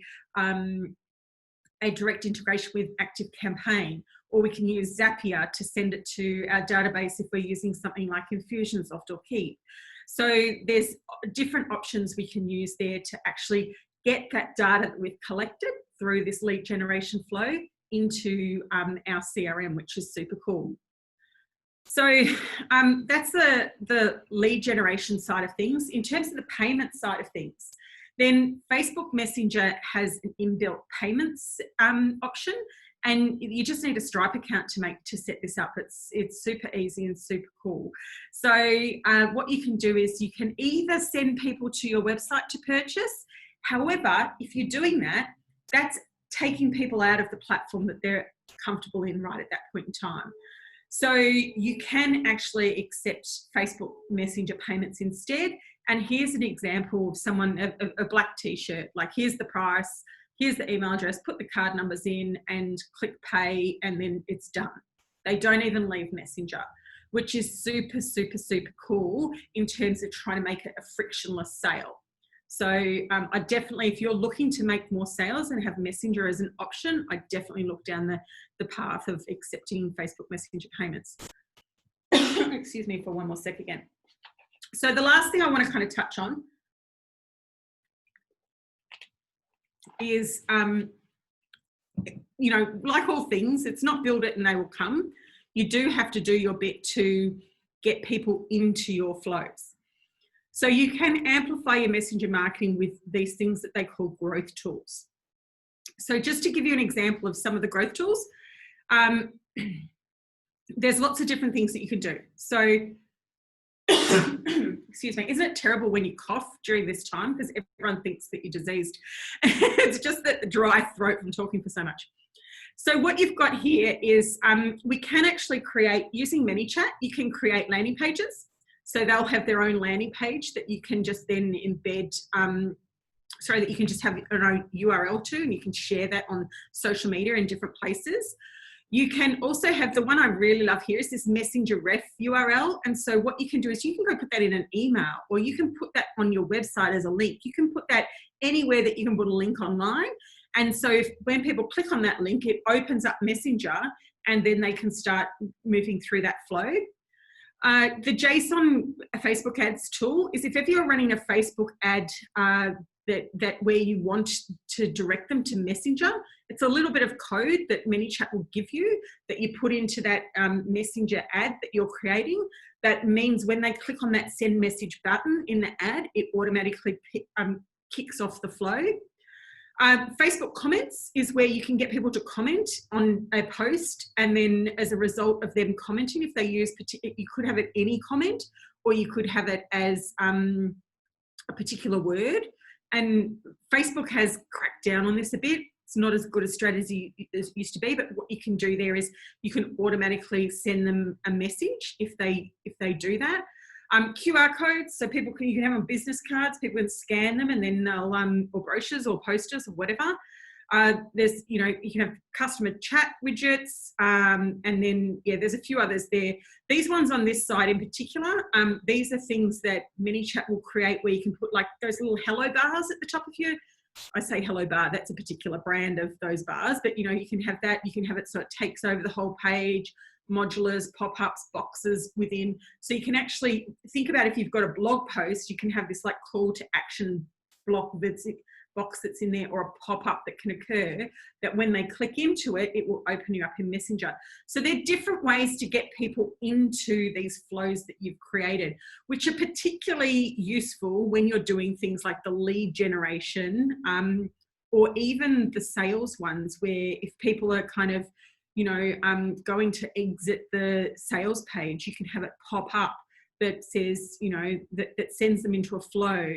B: direct integration with ActiveCampaign, or we can use Zapier to send it to our database if we're using something like Infusionsoft or Keep. So there's different options we can use there to actually get that data that we've collected through this lead generation flow into our CRM, which is super cool. So that's the lead generation side of things. In terms of the payment side of things, then Facebook Messenger has an inbuilt payments option, and you just need a Stripe account to set this up. It's super easy and super cool. So what you can do is you can either send people to your website to purchase. However, if you're doing that, that's taking people out of the platform that they're comfortable in right at that point in time. So you can actually accept Facebook Messenger payments instead. And here's an example of someone, a black t-shirt, like here's the price, here's the email address, put the card numbers in and click pay, and then it's done. They don't even leave Messenger, which is super, super, super cool in terms of trying to make it a frictionless sale. So I definitely, if you're looking to make more sales and have Messenger as an option, I definitely look down the path of accepting Facebook Messenger payments. Excuse me for one more sec again. So the last thing I want to kind of touch on is, like all things, it's not build it and they will come. You do have to do your bit to get people into your flows. So you can amplify your messenger marketing with these things that they call growth tools. So just to give you an example of some of the growth tools, there's lots of different things that you can do. So, excuse me, isn't it terrible when you cough during this time? Because everyone thinks that you're diseased. It's just that the dry throat from talking for so much. So what you've got here is we can actually create, using ManyChat, you can create landing pages. So they'll have their own landing page that you can just then embed, that you can just have an own URL to, and you can share that on social media in different places. You can also have, the one I really love here is this messenger ref URL. And so what you can do is you can go put that in an email, or you can put that on your website as a link. You can put that anywhere that you can put a link online. And so when people click on that link, it opens up Messenger, and then they can start moving through that flow. The JSON Facebook ads tool is if ever you're running a Facebook ad that where you want to direct them to Messenger. It's a little bit of code that ManyChat will give you that you put into that Messenger ad that you're creating. That means when they click on that send message button in the ad, it automatically kicks off the flow. Facebook comments is where you can get people to comment on a post, and then as a result of them commenting, if they use, you could have it any comment, or you could have it as a particular word. And Facebook has cracked down on this a bit. It's not as good a strategy as it used to be, but what you can do there is you can automatically send them a message if they do that. QR codes, so you can have on business cards, people can scan them and then they'll, or brochures or posters or whatever. There's, you can have customer chat widgets, and then, there's a few others there. These ones on this side in particular, these are things that ManyChat will create where you can put like those little hello bars at the top of I say hello bar, that's a particular brand of those bars, but you can have that, you can have it so it takes over the whole page, modulars, pop-ups, boxes within. So you can actually think about if you've got a blog post, you can have this like call to action box that's in there, or a pop-up that can occur that when they click into it, it will open you up in Messenger. So there are different ways to get people into these flows that you've created, which are particularly useful when you're doing things like the lead generation, or even the sales ones, where if people are kind of, going to exit the sales page, you can have it pop up that says, that sends them into a flow.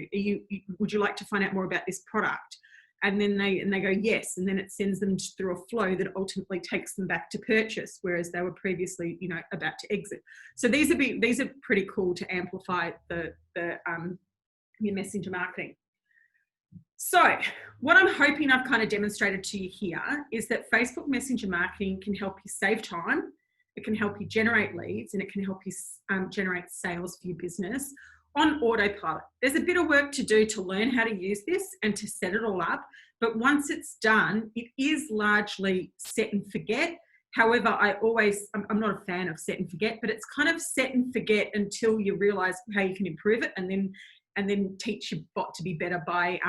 B: Would you like to find out more about this product? And then they go, yes. And then it sends them through a flow that ultimately takes them back to purchase, whereas they were previously, about to exit. So these are pretty cool to amplify your messenger marketing. So what I'm hoping I've kind of demonstrated to you here is that Facebook Messenger marketing can help you save time, it can help you generate leads, and it can help you generate sales for your business on autopilot. There's a bit of work to do to learn how to use this and to set it all up, but once it's done, it is largely set and forget. However, I'm not a fan of set and forget, but it's kind of set and forget until you realize how you can improve it, and then teach your bot to be better by,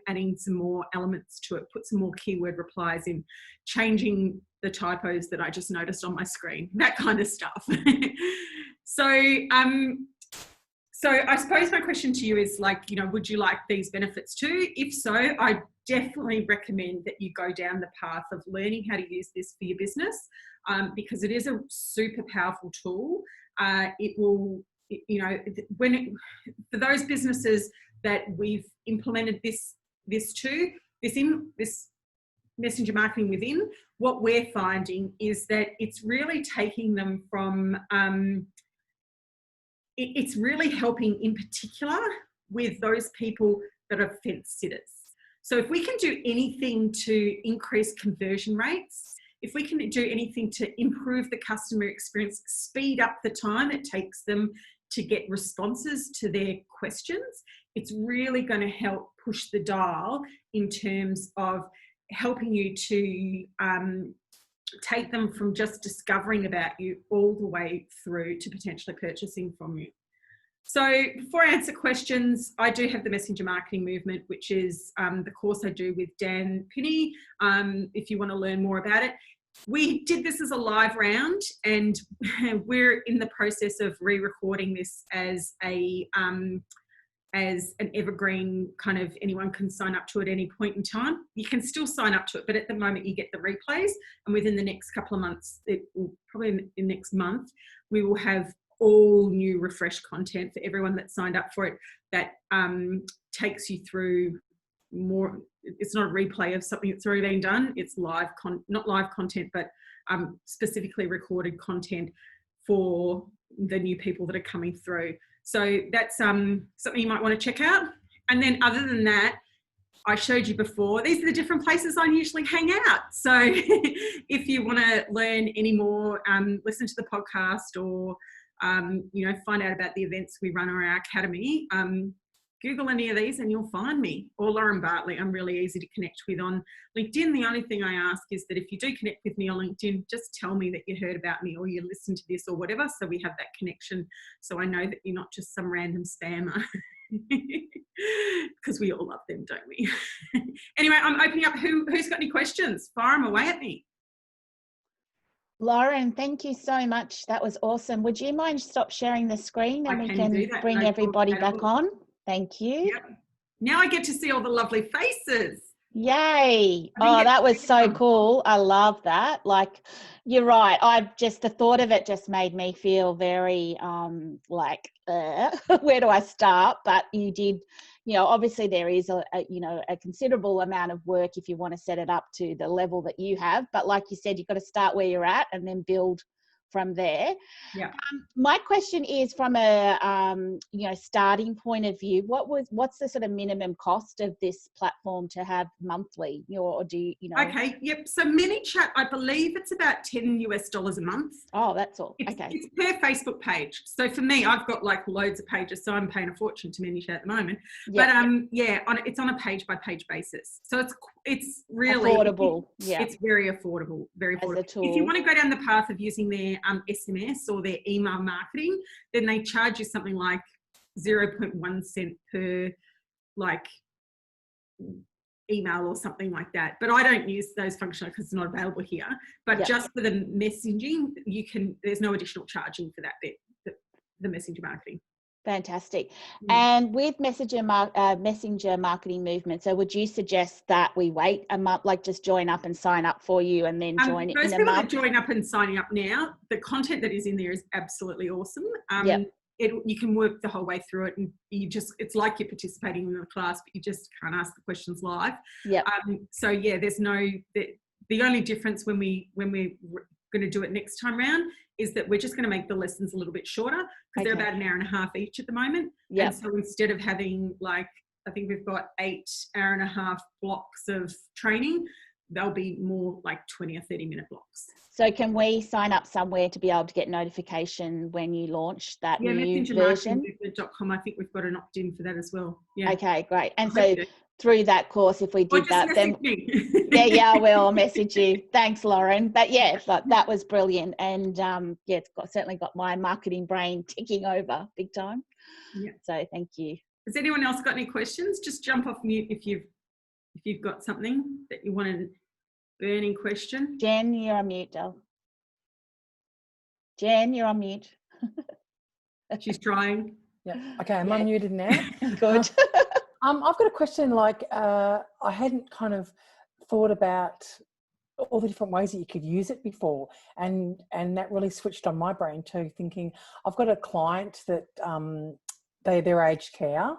B: adding some more elements to it, put some more keyword replies in, changing the typos that I just noticed on my screen, that kind of stuff. So I suppose my question to you is would you like these benefits too? If so, I definitely recommend that you go down the path of learning how to use this for your business, because it is a super powerful tool. It will, for those businesses that we've implemented this messenger marketing within, what we're finding is that it's really taking them from, it's really helping in particular with those people that are fence sitters. So if we can do anything to increase conversion rates, if we can do anything to improve the customer experience, speed up the time it takes them to get responses to their questions, it's really going to help push the dial in terms of helping you to take them from just discovering about you all the way through to potentially purchasing from you. So before I answer questions, I do have the Messenger Marketing Movement, which is the course I do with Dan Pinney, if you want to learn more about it. We did this as a live round, and we're in the process of re-recording this as an evergreen kind of, anyone can sign up to it at any point in time. You can still sign up to it, but at the moment you get the replays, and within the next couple of months, probably in next month, we will have all new refreshed content for everyone that signed up for it that takes you through more. It's not a replay of something that's already been done. It's live, not live content, but specifically recorded content for the new people that are coming through. So that's something you might want to check out. And then other than that, I showed you before, these are the different places I usually hang out. So if you want to learn any more, listen to the podcast, or find out about the events we run on our academy, Google any of these and you'll find me, or Loren Bartley. I'm really easy to connect with on LinkedIn. The only thing I ask is that if you do connect with me on LinkedIn, just tell me that you heard about me or you listened to this or whatever, so we have that connection, so I know that you're not just some random spammer. Because we all love them, don't we? Anyway, I'm opening up. Who's got any questions? Fire them away at me.
C: Loren, thank you so much. That was awesome. Would you mind stop sharing the screen and we can bring everybody back on? Thank you.
B: Yep. Now I get to see all the lovely faces.
C: Yay. Oh, that was so cool. I love that. Like, you're right. The thought of it just made me feel very where do I start? But you did, obviously there is a considerable amount of work if you want to set it up to the level that you have. But like you said, you've got to start where you're at and then build from there.
B: Yeah.
C: My question is from a starting point of view, what's the sort of minimum cost of this platform to have monthly, or do you know?
B: Okay. Yep. So ManyChat, I believe it's about $10 a month.
C: Oh, that's all.
B: It's
C: Okay.
B: per Facebook page. So for me, I've got like loads of pages, so I'm paying a fortune to ManyChat at the moment.
C: Yep.
B: But it's on a page by page basis. So it's really
C: affordable. Yeah.
B: It's very affordable. Very affordable.
C: As a tool.
B: If you want to go down the path of using their SMS or their email marketing, then they charge you something like 0.1 cent per like email or something like that. But I don't use those functionalities because it's not available here. But just for the messaging, there's no additional charging for that bit, the messenger marketing.
C: Fantastic. And with messenger marketing movement, so would you suggest that we wait a month, like just join up and sign up for you and then join it in a month?
B: Those people that join up and signing up now, the content that is in there is absolutely awesome. You can work the whole way through it, and it's like you're participating in the class, but you just can't ask the questions live. There's the only difference when we're going to do it next time round is that we're just going to make the lessons a little bit shorter because they're about an hour and a half each at the moment. And so instead of having I think we've got 8 hour-and-a-half blocks of training, they'll be more like 20 or 30 minute blocks.
C: So can we sign up somewhere to be able to get notification when you launch that new version?
B: messengermarketingmovement.com. I think we've got an opt-in for that as well. Yeah.
C: Okay, great. And so through that course, if we did that, then I will. I'll message you. Thanks, Loren. But that was brilliant. And it's certainly got my marketing brain ticking over big time. Yeah. So thank you.
B: Has anyone else got any questions? Just jump off mute if you've got something that you want to burning question.
C: Jen, you're on mute, Del. Jen, you're on mute.
B: She's trying.
A: Yeah. Okay, I'm unmuted now.
C: Good.
A: I've got a question. I hadn't kind of thought about all the different ways that you could use it before, and that really switched on my brain too. Thinking, I've got a client that they're aged care,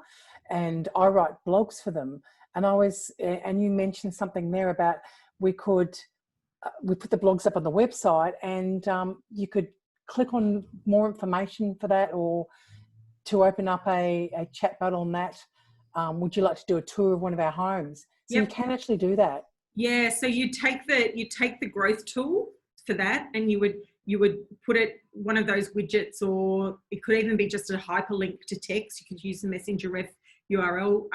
A: and I write blogs for them. And you mentioned something there about we put the blogs up on the website, and you could click on more information for that, or to open up a chat button on that. Would you like to do a tour of one of our homes? So you can actually do that.
B: Yeah. So you take the growth tool for that, and you would put it one of those widgets, or it could even be just a hyperlink to text. You could use the Messenger Ref URL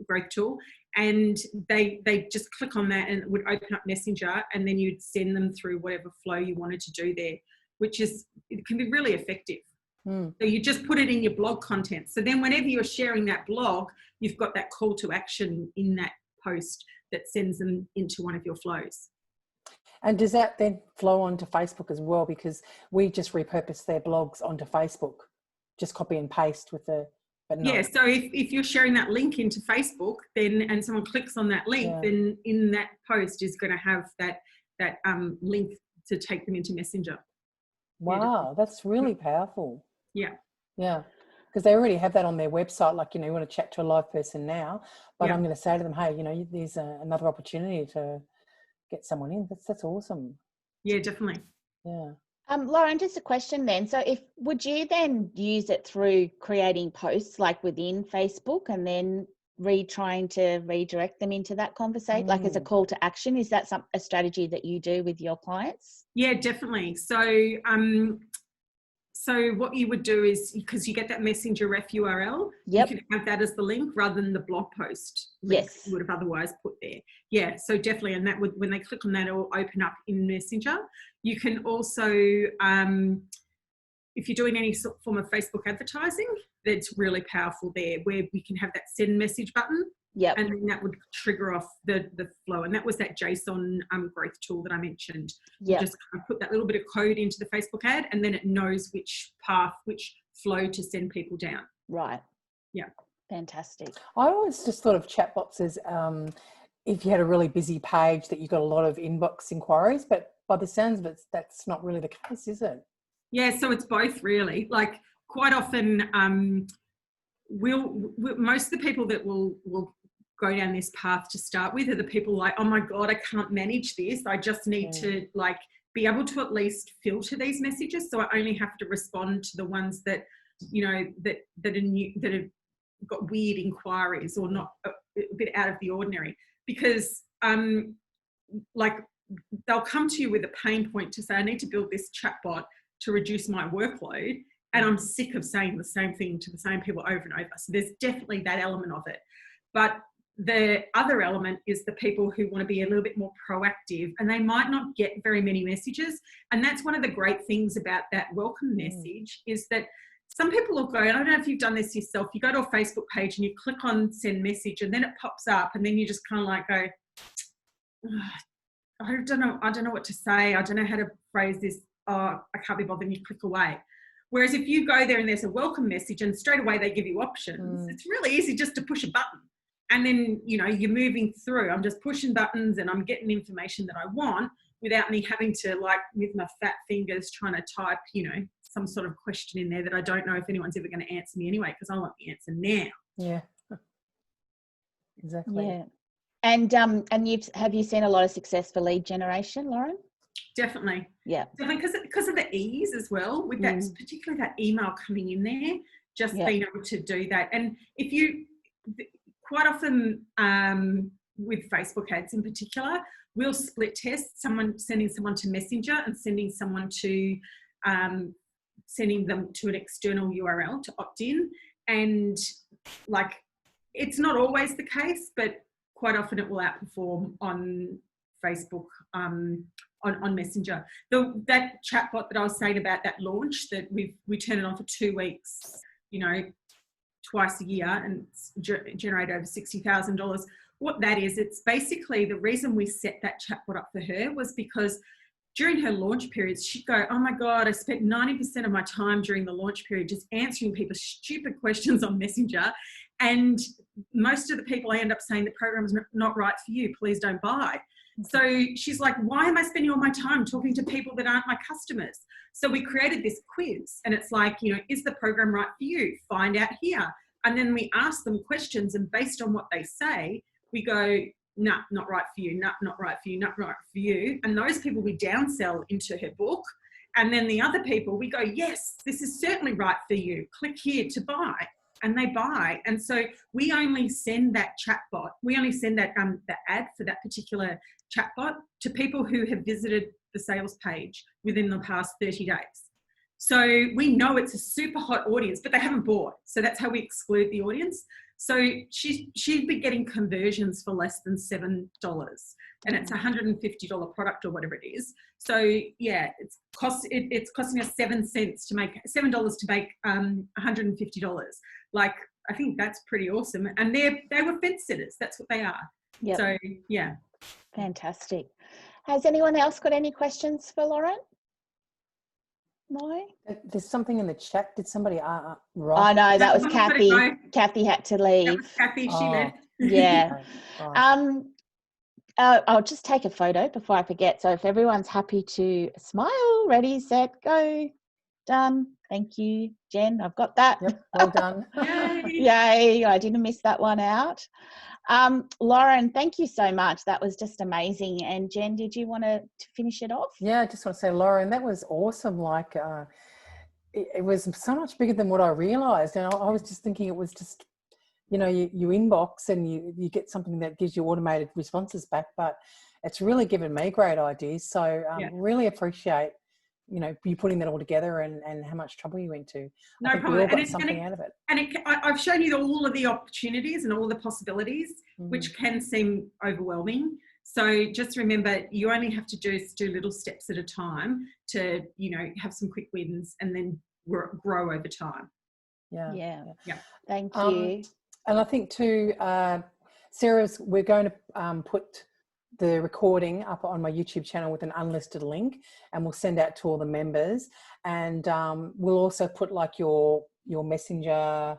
B: growth tool, and they just click on that and it would open up Messenger, and then you'd send them through whatever flow you wanted to do there, it can be really effective. So you just put it in your blog content. So then whenever you're sharing that blog, you've got that call to action in that post that sends them into one of your flows.
A: And does that then flow onto Facebook as well? Because we just repurpose their blogs onto Facebook, just copy and paste with the...
B: Yeah, so if you're sharing that link into Facebook, and someone clicks on that link, then in that post is going to have that link to take them into Messenger.
A: Wow, that's really powerful.
B: Yeah.
A: Yeah, because they already have that on their website. Like, you want to chat to a live person now, but I'm going to say to them, hey, there's another opportunity to get someone in. That's awesome.
B: Yeah, definitely.
A: Yeah.
C: Loren, just a question then. So would you then use it through creating posts like within Facebook and then trying to redirect them into that conversation, like as a call to action? Is that a strategy that you do with your clients?
B: Yeah, definitely. So what you would do is, because you get that Messenger Ref URL, you can have that as the link rather than the blog post link you would have otherwise put there. Yeah, so definitely. And that would, when they click on that, it will open up in Messenger. You can also, if you're doing any form of Facebook advertising, that's really powerful there, where we can have that send message button
C: Yep.
B: And then that would trigger off the flow. And that was that JSON growth tool that I mentioned.
C: Yep.
B: You just kind of put that little bit of code into the Facebook ad, and then it knows which path, which flow to send people down.
C: Right.
B: Yeah.
C: Fantastic.
D: I always just thought of chatbots as if you had a really busy page that you got a lot of inbox inquiries, but by the sounds of it, that's not really the case, is it?
B: Yeah, so it's both really. Like quite often, most of the people that will go down this path to start with are the people like, oh my God, I can't manage this. I just need to like be able to at least filter these messages. So I only have to respond to the ones that, you know, that are new, that have got weird inquiries or not a bit out of the ordinary, because like they'll come to you with a pain point to say, I need to build this chatbot to reduce my workload. And I'm sick of saying the same thing to the same people over and over. So there's definitely that element of it. But the other element is the people who want to be a little bit more proactive, and they might not get very many messages. And that's one of the great things about that welcome message is that some people will go, and I don't know if you've done this yourself, you go to a Facebook page and you click on send message and then it pops up and then you just kind of like go, I don't know what to say. I don't know how to phrase this. Oh, I can't be bothered, and you click away. Whereas if you go there and there's a welcome message and straight away they give you options, it's really easy just to push a button. And then, you know, you're moving through. I'm just pushing buttons and I'm getting information that I want without me having to, like, with my fat fingers trying to type, you know, some sort of question in there that I don't know if anyone's ever going to answer me anyway, because I want the answer now.
D: Yeah, exactly.
C: Yeah. And have you seen a lot of success for lead generation, Loren?
B: Definitely.
C: Yeah.
B: Definitely, because of the ease as well, with that, particularly that email coming in there, just being able to do that. And if you, quite often with Facebook ads in particular, we'll split test sending someone to Messenger and sending them to an external URL to opt in. And like, it's not always the case, but quite often it will outperform on Facebook, on Messenger. That chatbot that I was saying about, that launch that we turn it on for 2 weeks, you know, twice a year, and generate over $60,000. What that is, it's basically the reason we set that chatbot up for her was because during her launch periods, she'd go, oh my God, I spent 90% of my time during the launch period just answering people's stupid questions on Messenger. And most of the people I end up saying the program's not right for you, please don't buy. So she's like, why am I spending all my time talking to people that aren't my customers? So we created this quiz, and it's like, you know, is the program right for you? Find out here. And then we ask them questions, and based on what they say, we go, nah, not right for you, nah, not right for you, not right for you. And those people we downsell into her book. And then the other people, we go, yes, this is certainly right for you. Click here to buy. And they buy. And so we only send that chatbot, we only send that the ad for that particular chatbot to people who have visited the sales page within the past 30 days. So we know it's a super hot audience, but they haven't bought. So that's how we exclude the audience. So she'd be getting conversions for less than $7, and it's a $150 product or whatever it is. So yeah, it's costing us 7 cents to make $7 to make $150. Like, I think that's pretty awesome. And they were fence sitters. That's what they are.
C: Yep.
B: So yeah.
C: Fantastic. Has anyone else got any questions for Loren? No?
D: There's something in the chat. Did somebody write?
C: Oh no, that was Kathy.
B: Go.
C: Kathy had to leave.
B: That was Kathy. She left.
C: Yeah.
D: Right.
C: I'll just take a photo before I forget. So if everyone's happy to smile, ready, set, go. Done. Thank you, Jen. I've got that.
D: Yep, well done.
B: Yay.
C: Yay, I didn't miss that one out. Loren, thank you so much. That was just amazing. And Jen, did you want to finish it off?
D: Yeah, I just want to say, Loren, that was awesome. Like, it was so much bigger than what I realised. And I was just thinking it was just, you know, you inbox and you get something that gives you automated responses back, but it's really given me great ideas. So really appreciate, you know, you putting that all together and how much trouble you went to.
B: No
D: I think
B: problem.
D: we all got something out of it.
B: And I've shown you all of the opportunities and all the possibilities, which can seem overwhelming. So just remember, you only have to do little steps at a time to, you know, have some quick wins and then grow over time.
C: Yeah.
B: Yeah.
C: Thank you.
D: And I think too, we're going to put the recording up on my YouTube channel with an unlisted link, and we'll send out to all the members. And we'll also put like your messenger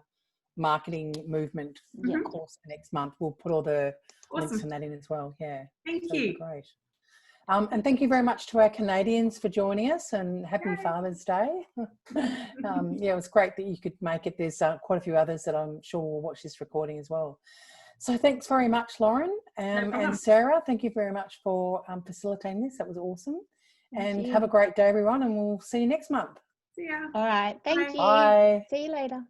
D: marketing movement course for next month. We'll put all the links on that in as well. Yeah.
B: Thank
D: So
B: you.
D: Great. And thank you very much to our Canadians for joining us, and happy Father's Day. Yeah, it was great that you could make it. There's quite a few others that I'm sure will watch this recording as well. So thanks very much, Lauren. And Sarah, thank you very much for facilitating this. That was awesome. And have a great day, everyone, and we'll see you next month.
B: See ya.
C: All right. Thank you.
D: Bye.
C: See you later.